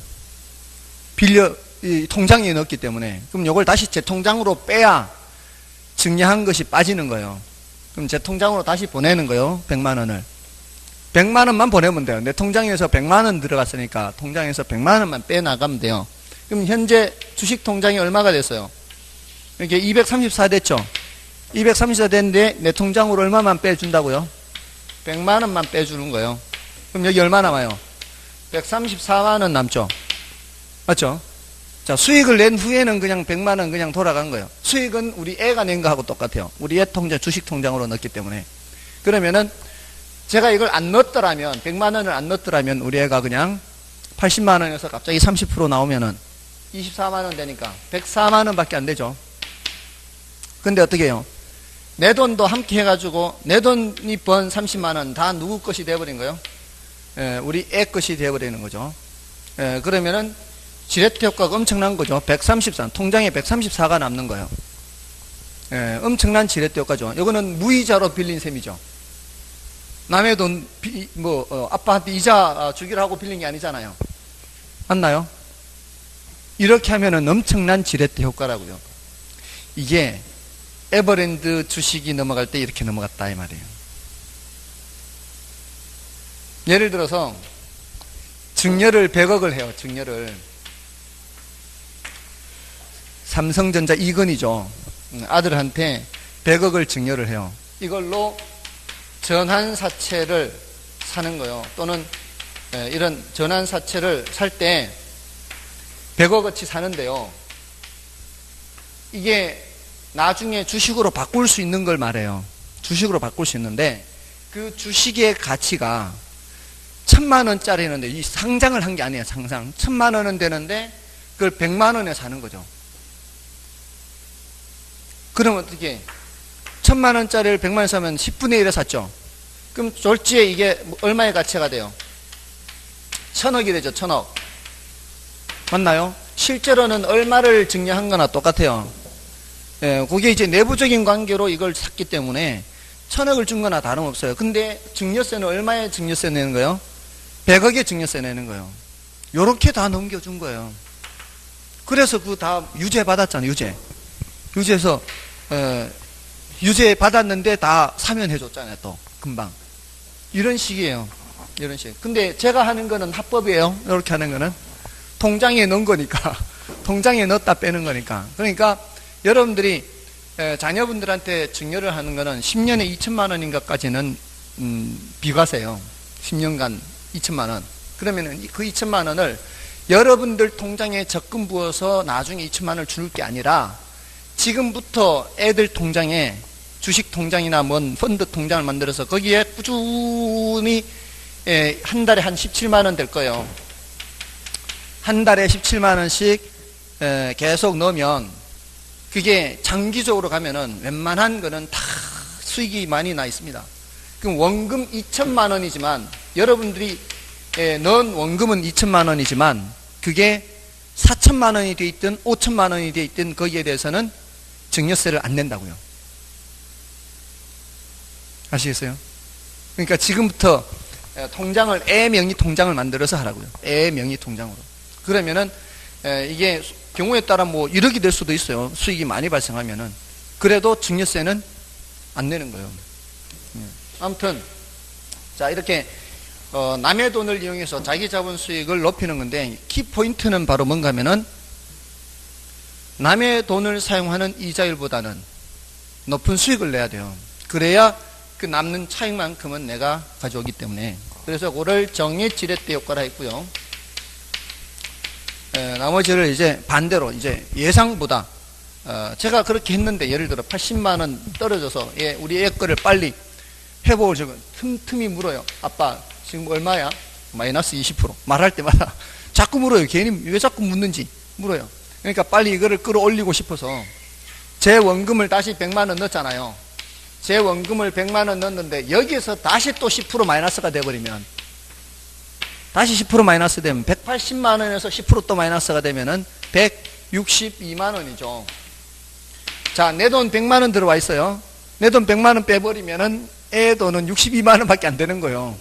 이 통장에 넣었기 때문에. 그럼 요걸 다시 제 통장으로 빼야 증여한 것이 빠지는 거예요. 그럼 제 통장으로 다시 보내는 거예요. 100만 원을. 100만 원만 보내면 돼요. 내 통장에서 100만 원 들어갔으니까 통장에서 100만 원만 빼나가면 돼요. 그럼 현재 주식 통장이 얼마가 됐어요? 이렇게 234 됐죠? 234 됐는데 내 통장으로 얼마만 빼준다고요? 100만 원만 빼주는 거예요. 그럼 여기 얼마 남아요? 134만 원 남죠? 맞죠? 자, 수익을 낸 후에는 그냥 100만 원 그냥 돌아간 거예요. 수익은 우리 애가 낸 거하고 똑같아요. 우리 애 통장, 주식 통장으로 넣었기 때문에. 그러면은 제가 이걸 안 넣었더라면, 100만 원을 안 넣었더라면 우리 애가 그냥 80만 원에서 갑자기 30% 나오면은 24만 원 되니까 104만 원밖에 안 되죠. 근데 어떻게 해요? 내 돈도 함께 해가지고 내 돈이 번 30만 원 다 누구 것이 돼버린 거예요? 우리 애 것이 돼버리는 거죠. 그러면은 지렛대 효과가 엄청난 거죠. 134, 통장에 134가 남는 거예요. 엄청난 지렛대 효과죠. 이거는 무이자로 빌린 셈이죠. 남의 돈, 아빠한테 이자 주기로 빌린 게 아니잖아요. 맞나요? 이렇게 하면은 엄청난 지렛대 효과라고요. 이게 에버랜드 주식이 넘어갈 때 이렇게 넘어갔다 이 말이에요. 예를 들어서 증여를 100억을 해요. 증여를 삼성전자 이건희죠. 아들한테 100억을 증여를 해요. 이걸로 전환사채를 사는 거예요. 또는 이런 전환사채를 살 때 100억어치 사는데요. 이게 나중에 주식으로 바꿀 수 있는 걸 말해요. 주식으로 바꿀 수 있는데 그 주식의 가치가 1000만 원짜리는데 이 상장을 한 게 아니에요. 상상 1000만 원은 되는데 그걸 100만 원에 사는 거죠. 그럼 어떻게 1000만 원짜리를 100만 원 사면 10분의 1에 샀죠. 그럼 졸지에 이게 얼마의 가치가 돼요? 1000억이 되죠. 1000억. 맞나요? 실제로는 얼마를 증여한 거나 똑같아요. 그게 이제 내부적인 관계로 이걸 샀기 때문에 1000억을 준 거나 다름없어요. 근데 증여세는 얼마의 증여세 내는 거예요? 100억의 증여세 내는 거예요. 요렇게 다 넘겨준 거예요. 그래서 그 다 유죄 받았잖아요. 유죄에서 유죄 받았는데 다 사면해 줬잖아요. 또 금방 이런 식이에요. 이런 식. 근데 제가 하는 거는 합법이에요. 이렇게 하는 거는 통장에 넣은 거니까 통장에 넣었다 빼는 거니까. 그러니까 여러분들이 자녀분들한테 증여를 하는 거는 10년에 2천만 원인가까지는 비과세요. 10년간 2천만 원. 그러면은 그 2천만 원을 여러분들 통장에 적금 부어서 나중에 2천만 원을 줄 게 아니라 지금부터 애들 통장에 주식 통장이나 뭔 펀드 통장을 만들어서 거기에 꾸준히 한 달에 한 17만 원 될 거예요. 한 달에 17만 원씩 계속 넣으면 그게 장기적으로 가면은 웬만한 거는 다 수익이 많이 나 있습니다. 그럼 원금 2천만 원이지만 여러분들이 넣은 원금은 2천만 원이지만 그게 4천만 원이 돼 있든 5천만 원이 돼 있든 거기에 대해서는 증여세를 안 낸다고요. 아시겠어요? 그러니까 지금부터 통장을 애 명의 통장을 만들어서 하라고요. 애 명의 통장으로. 그러면은 이게 경우에 따라 뭐 1억이 될 수도 있어요. 수익이 많이 발생하면은. 그래도 증여세는 안 내는 거예요. 아무튼 자 이렇게 남의 돈을 이용해서 자기 자본 수익을 높이는 건데 키포인트는 바로 뭔가 하면은 남의 돈을 사용하는 이자율보다는 높은 수익을 내야 돼요. 그래야 그 남는 차익만큼은 내가 가져오기 때문에. 그래서 그걸 정액지렛대 효과라 했고요. 나머지를 이제 반대로 이제 예상보다 제가 그렇게 했는데 예를 들어 80만 원 떨어져서 우리 애 거를 빨리 회복을 지금 틈틈이 물어요. 아빠 지금 얼마야? 마이너스 20%. 말할 때마다 자꾸 물어요. 괜히 왜 자꾸 묻는지 물어요. 그러니까 빨리 이거를 끌어올리고 싶어서 제 원금을 다시 100만 원 넣었잖아요. 제 원금을 100만 원 넣었는데 여기에서 다시 또 10% 마이너스가 돼버리면 다시 10% 마이너스 되면 180만 원에서 10% 또 마이너스가 되면은 162만 원이죠. 자, 내 돈 100만 원 들어와 있어요. 내 돈 100만 원 빼버리면은 애 돈은 62만 원밖에 안 되는 거예요.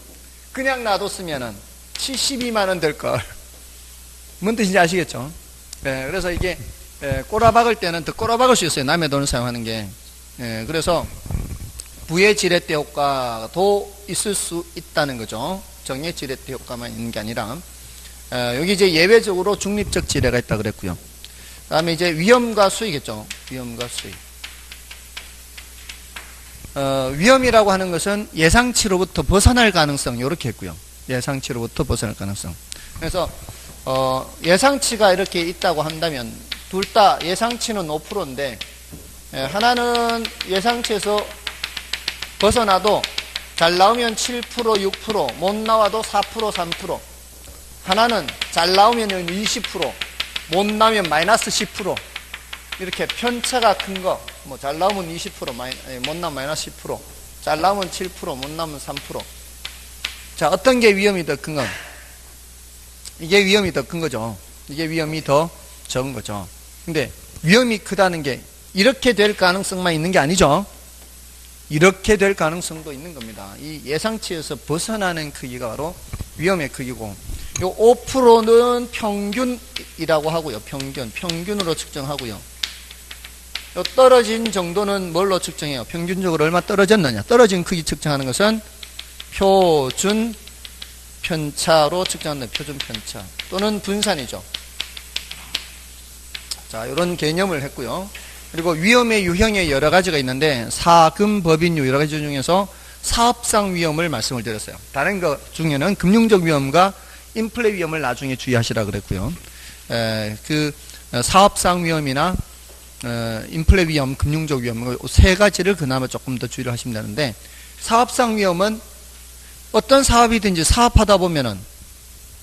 그냥 놔뒀으면은 72만 원 될 걸. 뭔 뜻인지 아시겠죠? 네, 그래서 이게 꼬라박을 때는 더 꼬라박을 수 있어요. 남의 돈을 사용하는 게. 그래서 부의 지렛대 효과도 있을 수 있다는 거죠. 정의 지렛대 효과만 있는 게 아니라 여기 이제 예외적으로 중립적 지뢰가 있다 그랬고요. 다음에 이제 위험과 수익이겠죠. 위험과 수익. 위험이라고 하는 것은 예상치로부터 벗어날 가능성 이렇게 했고요. 예상치로부터 벗어날 가능성. 그래서 예상치가 이렇게 있다고 한다면 둘 다 예상치는 5%인데 하나는 예상치에서 벗어나도 잘 나오면 7%, 6%, 못 나와도 4%, 3%. 하나는 잘 나오면 20%, 못 나오면 마이너스 10%. 이렇게 편차가 큰 거, 뭐 잘 나오면 20%, 못 나오면 마이너스 10%, 잘 나오면 7%, 못 나오면 3%. 자, 어떤 게 위험이 더 큰 건? 이게 위험이 더 큰 거죠. 이게 위험이 더 적은 거죠. 근데 위험이 크다는 게 이렇게 될 가능성만 있는 게 아니죠. 이렇게 될 가능성도 있는 겁니다. 이 예상치에서 벗어나는 크기가 바로 위험의 크기고, 요 5%는 평균이라고 하고요. 평균으로 측정하고요. 요 떨어진 정도는 뭘로 측정해요? 평균적으로 얼마 떨어졌느냐? 떨어진 크기 측정하는 것은 표준 편차로 측정하는 표준 편차 또는 분산이죠. 자, 이런 개념을 했고요. 그리고 위험의 유형에 여러 가지가 있는데 사금법인 여러 가지 중에서 사업상 위험을 말씀을 드렸어요. 다른 것 중에는 금융적 위험과 인플레 위험을 나중에 주의하시라 그랬고요. 사업상 위험이나 인플레 위험, 금융적 위험 세 가지를 그나마 조금 더 주의를 하시면 되는데, 사업상 위험은 어떤 사업이든지 사업하다 보면은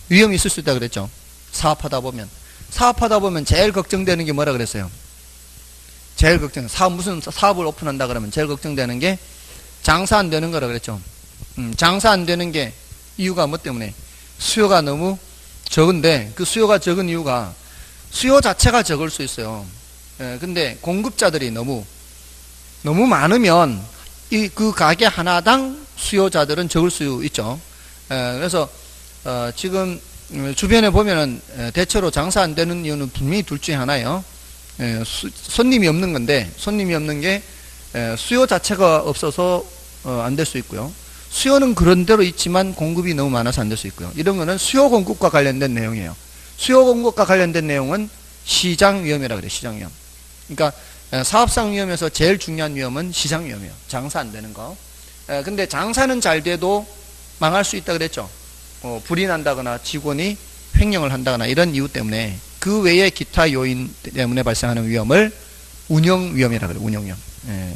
위험이 있을 수 있다 그랬죠. 사업하다 보면 제일 걱정되는 게 뭐라 그랬어요? 무슨 사업을 오픈한다 그러면 제일 걱정되는 게 장사 안 되는 거라 그랬죠. 장사 안 되는 게 이유가 뭐 때문에? 수요가 너무 적은데, 그 수요가 적은 이유가 수요 자체가 적을 수 있어요. 근데 공급자들이 너무 많으면 그 가게 하나당 수요자들은 적을 수 있죠. 그래서 지금 주변에 보면은 대체로 장사 안 되는 이유는 분명히 둘 중에 하나예요. 손님이 없는 건데, 손님이 없는 게 수요 자체가 없어서 안 될 수 있고요. 수요는 그런 대로 있지만 공급이 너무 많아서 안 될 수 있고요. 이런 거는 수요 공급과 관련된 내용이에요. 수요 공급과 관련된 내용은 시장 위험이라 그래요. 시장 위험. 그러니까 사업상 위험에서 제일 중요한 위험은 시장 위험이에요. 장사 안 되는 거. 근데 장사는 잘 돼도 망할 수 있다 그랬죠. 불이 난다거나 직원이 횡령을 한다거나 이런 이유 때문에, 그 외의 기타 요인 때문에 발생하는 위험을 운영 위험이라 그래요. 운영 위험.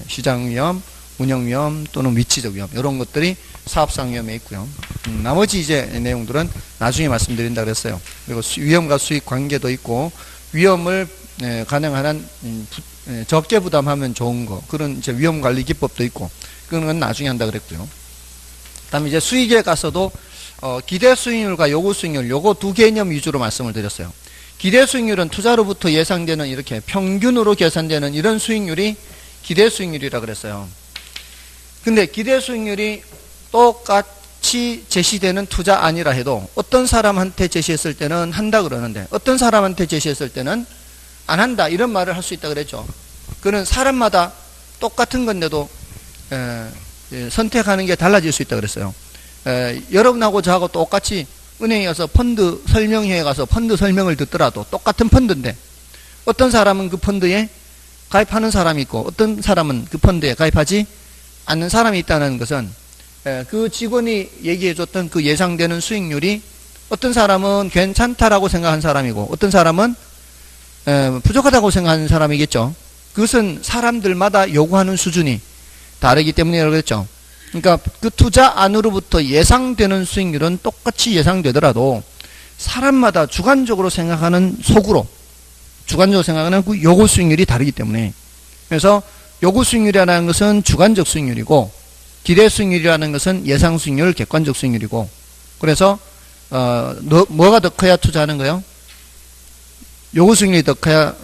시장 위험, 운영 위험 또는 위치적 위험, 이런 것들이 사업상 위험에 있고요. 나머지 이제 내용들은 나중에 말씀드린다 그랬어요. 그리고 위험과 수익 관계도 있고, 위험을 가능한 한 적게 부담하면 좋은 거, 그런 이제 위험 관리 기법도 있고, 그런 건 나중에 한다 그랬고요. 그다음에 이제 수익에 가서도 기대 수익률과 요구 수익률, 요거 두 개념 위주로 말씀을 드렸어요. 기대 수익률은 투자로부터 예상되는 이렇게 평균으로 계산되는 이런 수익률이 기대 수익률이라 그랬어요. 근데 기대 수익률이 똑같이 제시되는 투자 아니라 해도 어떤 사람한테 제시했을 때는 한다 그러는데 어떤 사람한테 제시했을 때는 안 한다, 이런 말을 할 수 있다 그랬죠. 그는 사람마다 똑같은 건데도 선택하는 게 달라질 수 있다 그랬어요. 여러분하고 저하고 똑같이 은행에 가서 펀드 설명회에 가서 펀드 설명을 듣더라도 똑같은 펀드인데 어떤 사람은 그 펀드에 가입하는 사람이 있고 어떤 사람은 그 펀드에 가입하지 않는 사람이 있다는 것은 그 직원이 얘기해줬던 그 예상되는 수익률이 어떤 사람은 괜찮다라고 생각한 사람이고 어떤 사람은 부족하다고 생각하는 사람이겠죠. 그것은 사람들마다 요구하는 수준이 다르기 때문이라고 그랬죠. 그러니까 그 투자 안으로부터 예상되는 수익률은 똑같이 예상되더라도 사람마다 주관적으로 생각하는 그 요구 수익률이 다르기 때문에, 그래서 요구 수익률이라는 것은 주관적 수익률이고 기대 수익률이라는 것은 예상 수익률, 객관적 수익률이고, 그래서 뭐가 더 커야 투자하는 거예요? 요구 수익률이 더 커야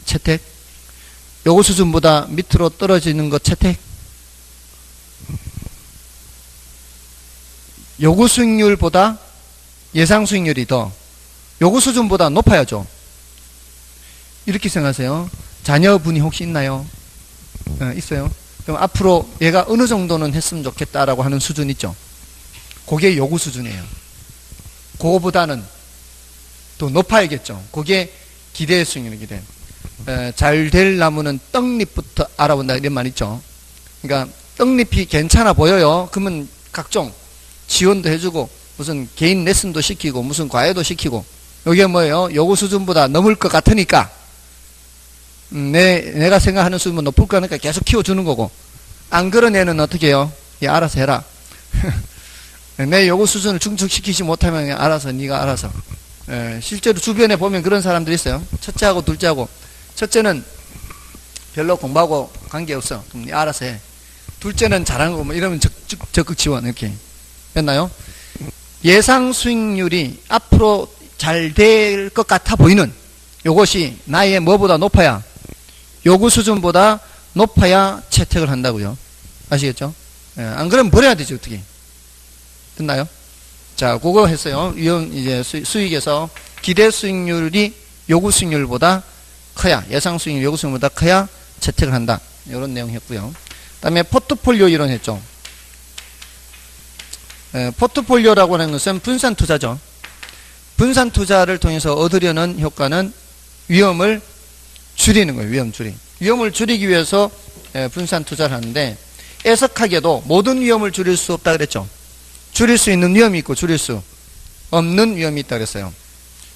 채택? 요구 수준보다 밑으로 떨어지는 것 채택? 요구 수익률보다 예상 수익률이 더 요구 수준보다 높아야죠. 이렇게 생각하세요. 자녀분이 혹시 있나요? 있어요. 그럼 앞으로 얘가 어느 정도는 했으면 좋겠다라고 하는 수준 있죠. 그게 요구 수준이에요. 그거보다는 더 높아야겠죠. 그게 기대 수익률이기 때문에 잘 될 나무는 떡잎부터 알아본다 이런 말 있죠. 그러니까 떡잎이 괜찮아 보여요. 그러면 각종 지원도 해주고 무슨 개인 레슨도 시키고 무슨 과외도 시키고 이게 뭐예요? 요구 수준보다 넘을 것 같으니까 내가 생각하는 수준보다 높을 거니까 계속 키워주는 거고, 안 그런 애는 어떻게 해요? 야, 알아서 해라. 내 요구 수준을 충족시키지 못하면 알아서 네가 알아서. 실제로 주변에 보면 그런 사람들이 있어요. 첫째하고 둘째하고, 첫째는 별로 공부하고 관계없어. 그럼 네 알아서 해. 둘째는 잘하는 거 뭐 이러면 적극 지원. 이렇게 됐나요? 예상 수익률이 앞으로 잘 될 것 같아 보이는 요것이 나의 뭐보다 높아야, 요구 수준보다 높아야 채택을 한다고요. 아시겠죠? 안 그러면 버려야 되죠. 어떻게 됐나요? 자, 그거 했어요. 이제 수익에서 기대 수익률이 요구 수익률보다 커야, 예상 수익률 요구 수익률보다 커야 채택을 한다. 이런 내용 했고요. 그 다음에 포트폴리오 이론 했죠. 포트폴리오라고 하는 것은 분산 투자죠. 분산 투자를 통해서 얻으려는 효과는 위험을 줄이는 거예요. 위험 줄이. 위험을 줄이기 위해서 분산 투자를 하는데, 애석하게도 모든 위험을 줄일 수 없다 그랬죠. 줄일 수 있는 위험이 있고 줄일 수 없는 위험이 있다 그랬어요.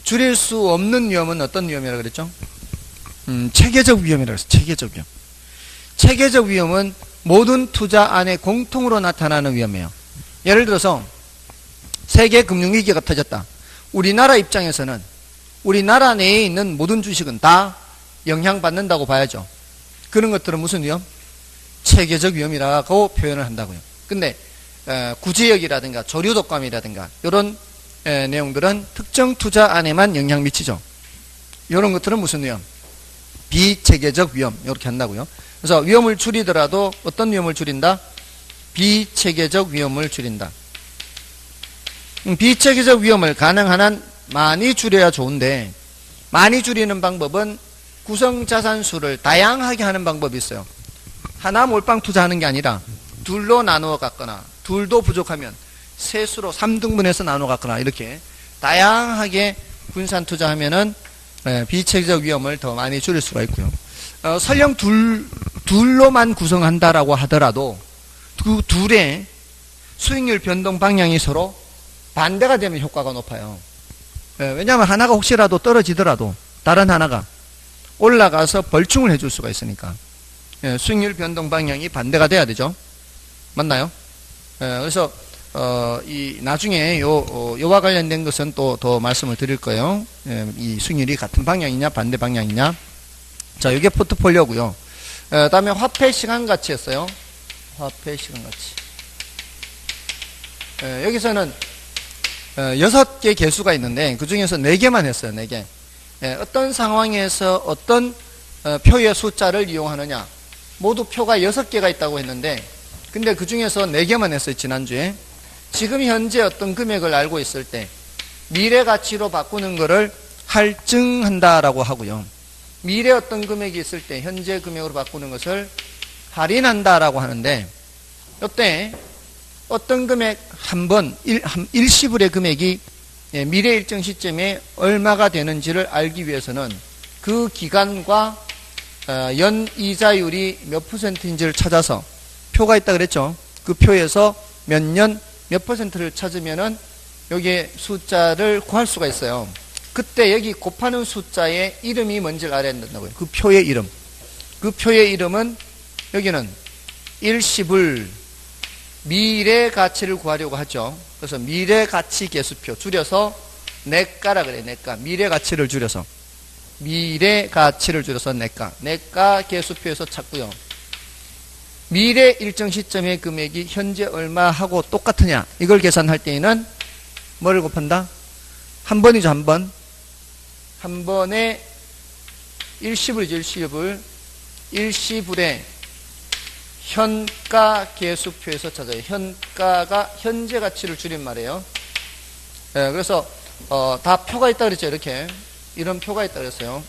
줄일 수 없는 위험은 어떤 위험이라고 그랬죠? 체계적 위험이라고 했어요. 체계적 위험. 체계적 위험은 모든 투자 안에 공통으로 나타나는 위험이에요. 예를 들어서 세계 금융위기가 터졌다. 우리나라 입장에서는 우리나라 내에 있는 모든 주식은 다 영향받는다고 봐야죠. 그런 것들은 무슨 위험? 체계적 위험이라고 표현을 한다고요. 근데 구제역이라든가 조류독감이라든가 이런 내용들은 특정 투자 안에만 영향 미치죠. 이런 것들은 무슨 위험? 비체계적 위험. 이렇게 한다고요. 그래서 위험을 줄이더라도 어떤 위험을 줄인다? 비체계적 위험을 줄인다. 비체계적 위험을 가능한 한 많이 줄여야 좋은데, 많이 줄이는 방법은 구성자산수를 다양하게 하는 방법이 있어요. 하나 몰빵 투자하는 게 아니라 둘로 나누어 갖거나, 둘도 부족하면 셋으로 3등분해서 나누어 갖거나, 이렇게 다양하게 분산 투자하면은 비체계적 위험을 더 많이 줄일 수가 있고요. 설령 둘로만 구성한다라고 하더라도 그 둘의 수익률 변동 방향이 서로 반대가 되면 효과가 높아요. 왜냐하면 하나가 혹시라도 떨어지더라도 다른 하나가 올라가서 벌충을 해줄 수가 있으니까. 수익률 변동 방향이 반대가 돼야 되죠. 맞나요? 그래서 나중에 요와 관련된 것은 또 더 말씀을 드릴 거예요. 이 수익률이 같은 방향이냐 반대 방향이냐. 자, 이게 포트폴리오고요. 다음에 화폐 시간 가치였어요. 화폐 시간 가치. 여기서는 6개 개수가 있는데 그 중에서 4개만 했어요. 4개. 어떤 상황에서 어떤 표의 숫자를 이용하느냐. 모두 표가 6개가 있다고 했는데, 근데 그 중에서 4개만 했어요. 지난주에. 지금 현재 어떤 금액을 알고 있을 때 미래 가치로 바꾸는 것을 할증한다라고 하고요. 미래 어떤 금액이 있을 때 현재 금액으로 바꾸는 것을 할인한다라고 하는데, 이때 어떤 금액 한 번 일시불의 금액이 미래 일정 시점에 얼마가 되는지를 알기 위해서는 그 기간과 연 이자율이 몇 %인지를 찾아서, 표가 있다 그랬죠. 그 표에서 몇 년 몇 %를 찾으면은 여기에 숫자를 구할 수가 있어요. 그때 여기 곱하는 숫자의 이름이 뭔지를 알아야 된다고요. 그 표의 이름. 그 표의 이름은 여기는 일시불 미래 가치를 구하려고 하죠. 그래서 미래 가치 계수표, 줄여서 내가라 그래. 내가. 미래 가치를 줄여서. 미래 가치를 줄여서 내가. 내가 계수표에서 찾고요. 미래 일정 시점의 금액이 현재 얼마하고 똑같으냐. 이걸 계산할 때에는 뭐를 곱한다? 한 번이죠. 한 번. 한 번에 일시불이죠. 일시불. 일시불에 현가 계수표에서 찾아요. 현가가 현재 가치를 줄인 말이에요. 그래서 다 표가 있다 그랬죠. 이렇게 이런 표가 있다 그랬어요.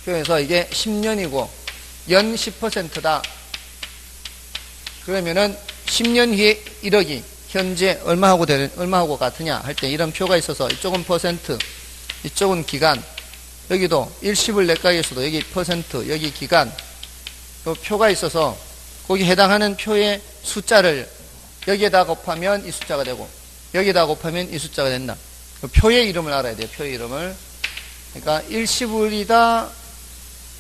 표에서 이게 10년이고 연 10%다. 그러면은 10년 후에 1억이 현재 얼마하고 같으냐 할 때 이런 표가 있어서, 이쪽은 퍼센트, 이쪽은 기간, 여기도 일시불 내가에서도 여기 퍼센트, 여기 기간, 요 표가 있어서 거기 해당하는 표의 숫자를 여기에다 곱하면 이 숫자가 되고 여기에다 곱하면 이 숫자가 된다. 그 표의 이름을 알아야 돼요. 표의 이름을. 그러니까 일시불이다,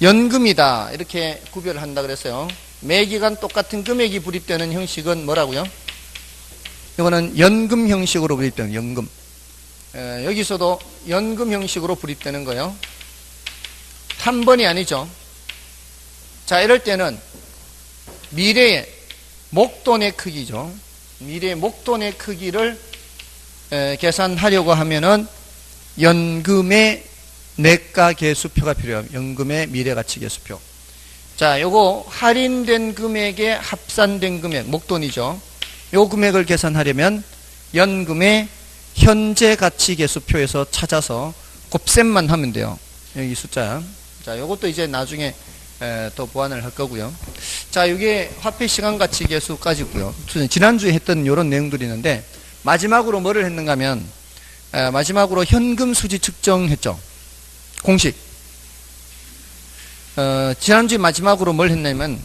연금이다 이렇게 구별을 한다 그랬어요. 매기간 똑같은 금액이 불입되는 형식은 뭐라고요? 이거는 연금 형식으로 불입되는 연금. 여기서도 연금 형식으로 불입되는 거예요. 한번이 아니죠. 자, 이럴 때는 미래의 목돈의 크기죠. 미래의 목돈의 크기를 계산하려고 하면은 연금의 내가계수표가 필요합니다. 연금의 미래가치계수표. 자, 요거 할인된 금액에 합산된 금액, 목돈이죠. 요 금액을 계산하려면 연금의 현재가치계수표에서 찾아서 곱셈만 하면 돼요. 여기 숫자. 자, 요것도 이제 나중에 또 보완을 할 거고요. 자, 이게 화폐 시간가치계수까지고요. 지난주에 했던 요런 내용들이 있는데 마지막으로 뭐를 했는가 하면 마지막으로 현금 수지 측정했죠. 공식. 지난주에 마지막으로 뭘 했냐면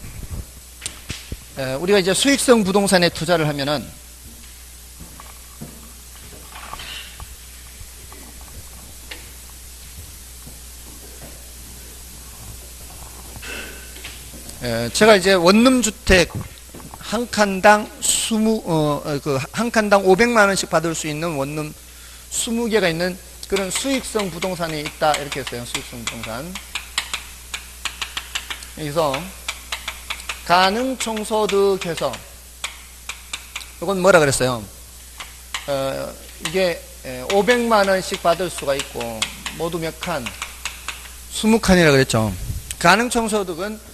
우리가 이제 수익성 부동산에 투자를 하면은 제가 이제 원룸주택 한 칸당 한 칸당 500만 원씩 받을 수 있는 원룸 20개가 있는 그런 수익성 부동산이 있다 이렇게 했어요. 수익성 부동산. 여기서 가능총소득해서 이건 뭐라 그랬어요? 이게 500만 원씩 받을 수가 있고 모두 몇 칸? 20칸이라 그랬죠. 가능총소득은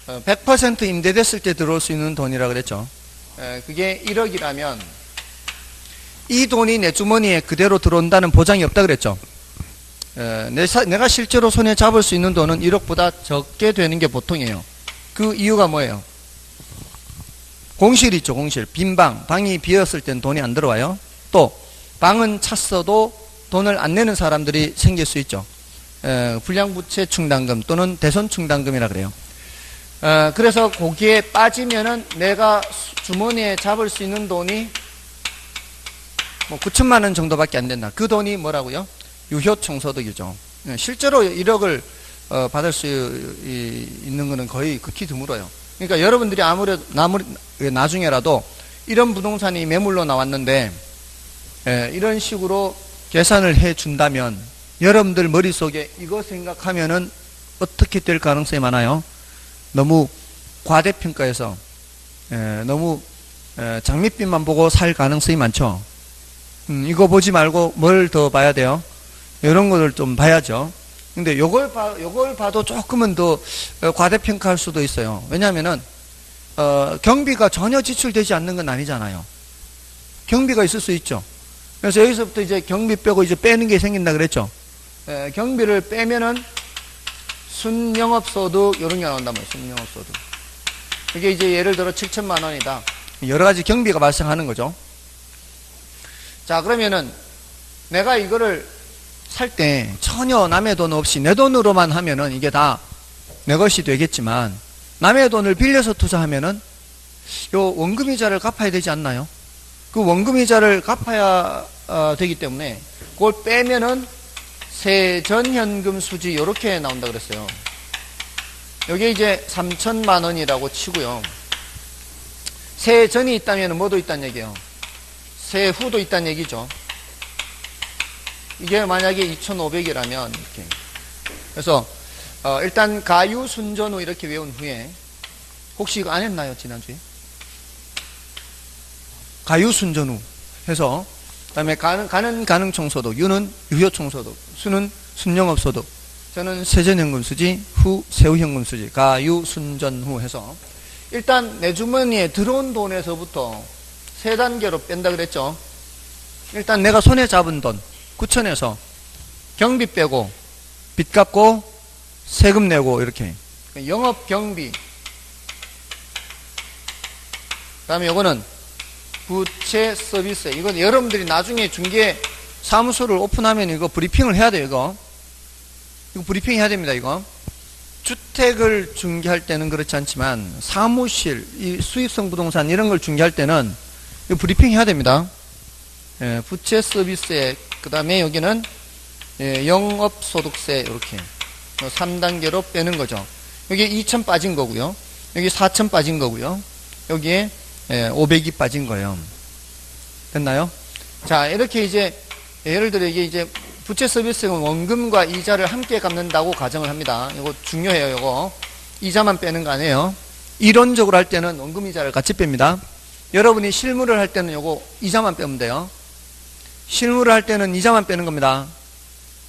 100% 임대됐을 때 들어올 수 있는 돈이라 그랬죠. 그게 1억이라면 이 돈이 내 주머니에 그대로 들어온다는 보장이 없다 그랬죠. 내가 실제로 손에 잡을 수 있는 돈은 1억보다 적게 되는 게 보통이에요. 그 이유가 뭐예요? 공실 있죠. 공실. 빈 방이 비었을 땐 돈이 안 들어와요. 또 방은 찼어도 돈을 안 내는 사람들이 생길 수 있죠. 불량부채 충당금 또는 대손 충당금이라 그래요. 그래서 거기에 빠지면은 내가 주머니에 잡을 수 있는 돈이 뭐 9천만 원 정도밖에 안 된다. 그 돈이 뭐라고요? 유효총소득이죠. 실제로 1억을 받을 수 있는 거는 거의 극히 드물어요. 그러니까 여러분들이 아무래도 나중에라도 이런 부동산이 매물로 나왔는데 이런 식으로 계산을 해 준다면 여러분들 머릿속에 이거 생각하면은 어떻게 될 가능성이 많아요? 너무 과대평가해서 너무 장밋빛만 보고 살 가능성이 많죠. 이거 보지 말고 뭘 더 봐야 돼요? 이런 것을 좀 봐야죠. 근데 요걸 봐도 조금은 더 과대평가할 수도 있어요. 왜냐하면은 경비가 전혀 지출되지 않는 건 아니잖아요. 경비가 있을 수 있죠. 그래서 여기서부터 이제 경비 빼고 이제 빼는 게 생긴다 그랬죠. 경비를 빼면은 순영업소득 이런 게 나온단 말이에요. 순영업소득. 이게 이제 예를 들어 7천만 원이다. 여러 가지 경비가 발생하는 거죠. 자, 그러면은 내가 이거를 살 때 전혀 남의 돈 없이 내 돈으로만 하면은 이게 다 내 것이 되겠지만 남의 돈을 빌려서 투자하면은 요 원금이자를 갚아야 되지 않나요? 그 원금이자를 갚아야 되기 때문에 그걸 빼면은 세전현금 수지 요렇게 나온다 그랬어요. 여기 이제 3천만 원이라고 치고요. 세전이 있다면 뭐도 있다는 얘기예요? 세후도 있다는 얘기죠. 이게 만약에 2,500이라면 이렇게. 그래서 일단 가유순전후 이렇게 외운 후에 혹시 이거 안 했나요? 지난주에? 가유순전후 해서 그다음에 가능총소득, 유는 유효총소득, 수는 순영업소득, 저는 세전현금수지, 후 세후현금수지, 가유순전후 해서 일단 내 주머니에 들어온 돈에서부터 세 단계로 뺀다 그랬죠. 일단 내가 손에 잡은 돈 9천에서 경비 빼고 빚 갚고 세금 내고 이렇게 영업경비, 그 다음에 이거는 부채 서비스. 이건 여러분들이 나중에 중개 사무소를 오픈하면 이거 브리핑을 해야 돼요. 이거 브리핑 해야 됩니다. 이거 주택을 중개할 때는 그렇지 않지만 사무실, 이 수익성 부동산 이런 걸 중개할 때는 이거 브리핑 해야 됩니다. 부채 서비스의 그 다음에 여기는 영업소득세 이렇게 3단계로 빼는 거죠. 여기 2,000 빠진 거고요. 여기 4,000 빠진 거고요. 여기에 500이 빠진 거예요. 됐나요? 자, 이렇게 이제 예를 들어 이게 이제 부채 서비스는 원금과 이자를 함께 갚는다고 가정을 합니다. 이거 중요해요. 이거 이자만 빼는 거 아니에요. 이론적으로 할 때는 원금 이자를 같이 뺍니다. 여러분이 실무를 할 때는 이거 이자만 빼면 돼요. 실무를 할 때는 이자만 빼는 겁니다.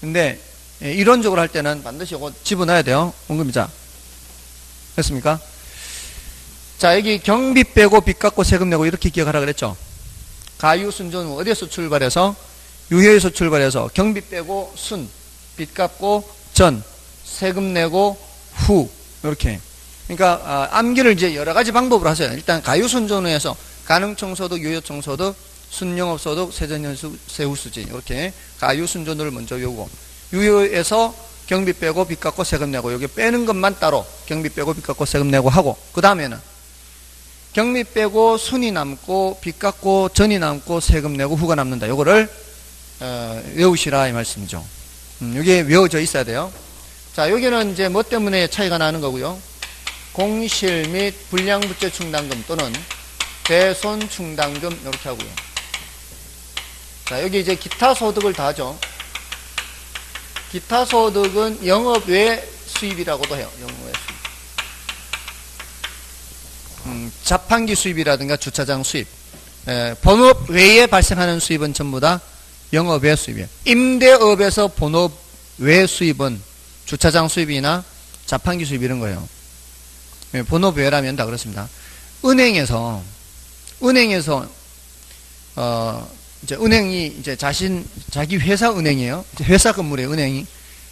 근데 이론적으로 할 때는 반드시 이거 집어넣어야 돼요. 원금 이자. 됐습니까? 자, 여기 경비 빼고 빚 갚고 세금 내고 이렇게 기억하라 그랬죠. 가유순조는 어디에서 출발해서? 유효에서 출발해서 경비 빼고 순, 빚 갚고 전, 세금 내고 후 이렇게. 그러니까 암기를 이제 여러 가지 방법으로 하세요. 일단 가유순조에서 가능총소득, 유효총소득, 순영업소득, 세전연수, 세후수지 이렇게 가유순조를 먼저 외우고 유효에서 경비 빼고 빚 갚고 세금 내고 여기 빼는 것만 따로 경비 빼고 빚 갚고 세금 내고 하고 그 다음에는 경비 빼고 순이 남고 빚 갚고 전이 남고 세금 내고 후가 남는다. 요거를 외우시라 이 말씀이죠. 이게 외워져 있어야 돼요. 자, 여기는 이제 뭐 때문에 차이가 나는 거고요. 공실 및 불량부채 충당금 또는 대손 충당금 이렇게 하고요. 자, 여기 이제 기타 소득을 다 하죠. 기타 소득은 영업 외 수입이라고도 해요. 영업 외 수입. 자판기 수입이라든가 주차장 수입. 본업 외에 발생하는 수입은 전부 다 영업 외 수입이에요. 임대업에서 본업 외 수입은 주차장 수입이나 자판기 수입 이런 거예요. 본업 외라면 다 그렇습니다. 은행에서 이제 은행이 이제 자기 회사 은행이에요. 회사 건물이에요, 은행이.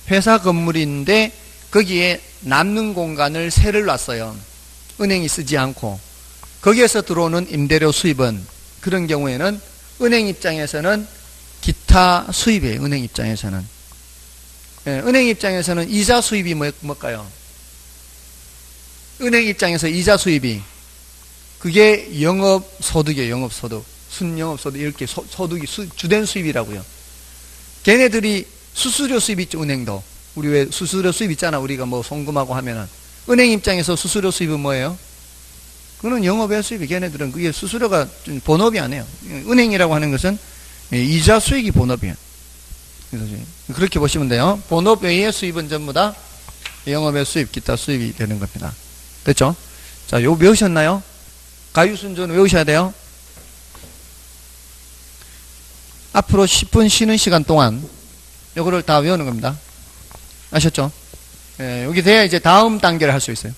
회사 건물인데 거기에 남는 공간을 세를 놨어요. 은행이 쓰지 않고. 거기에서 들어오는 임대료 수입은 그런 경우에는 은행 입장에서는 기타 수입이에요, 은행 입장에서는. 은행 입장에서는 이자 수입이 뭘까요? 은행 입장에서 이자 수입이 그게 영업소득이에요, 영업소득. 순영업소득 이렇게 소득이 주된 수입이라고요. 걔네들이 수수료 수입 있죠, 은행도. 우리 왜 수수료 수입 있잖아, 우리가 뭐 송금하고 하면은. 은행 입장에서 수수료 수입은 뭐예요? 그거는 영업외 수입이 걔네들은 그게 수수료가 본업이 아니에요. 은행이라고 하는 것은 이자 수익이 본업이에요. 그래서 그렇게 보시면 돼요. 본업 외의 수입은 전부 다 영업외 수입, 기타 수입이 되는 겁니다. 됐죠? 자, 요 외우셨나요? 가유순조는 외우셔야 돼요. 앞으로 10분 쉬는 시간 동안 요거를 다 외우는 겁니다. 아셨죠? 여기 돼야 이제 다음 단계를 할 수 있어요.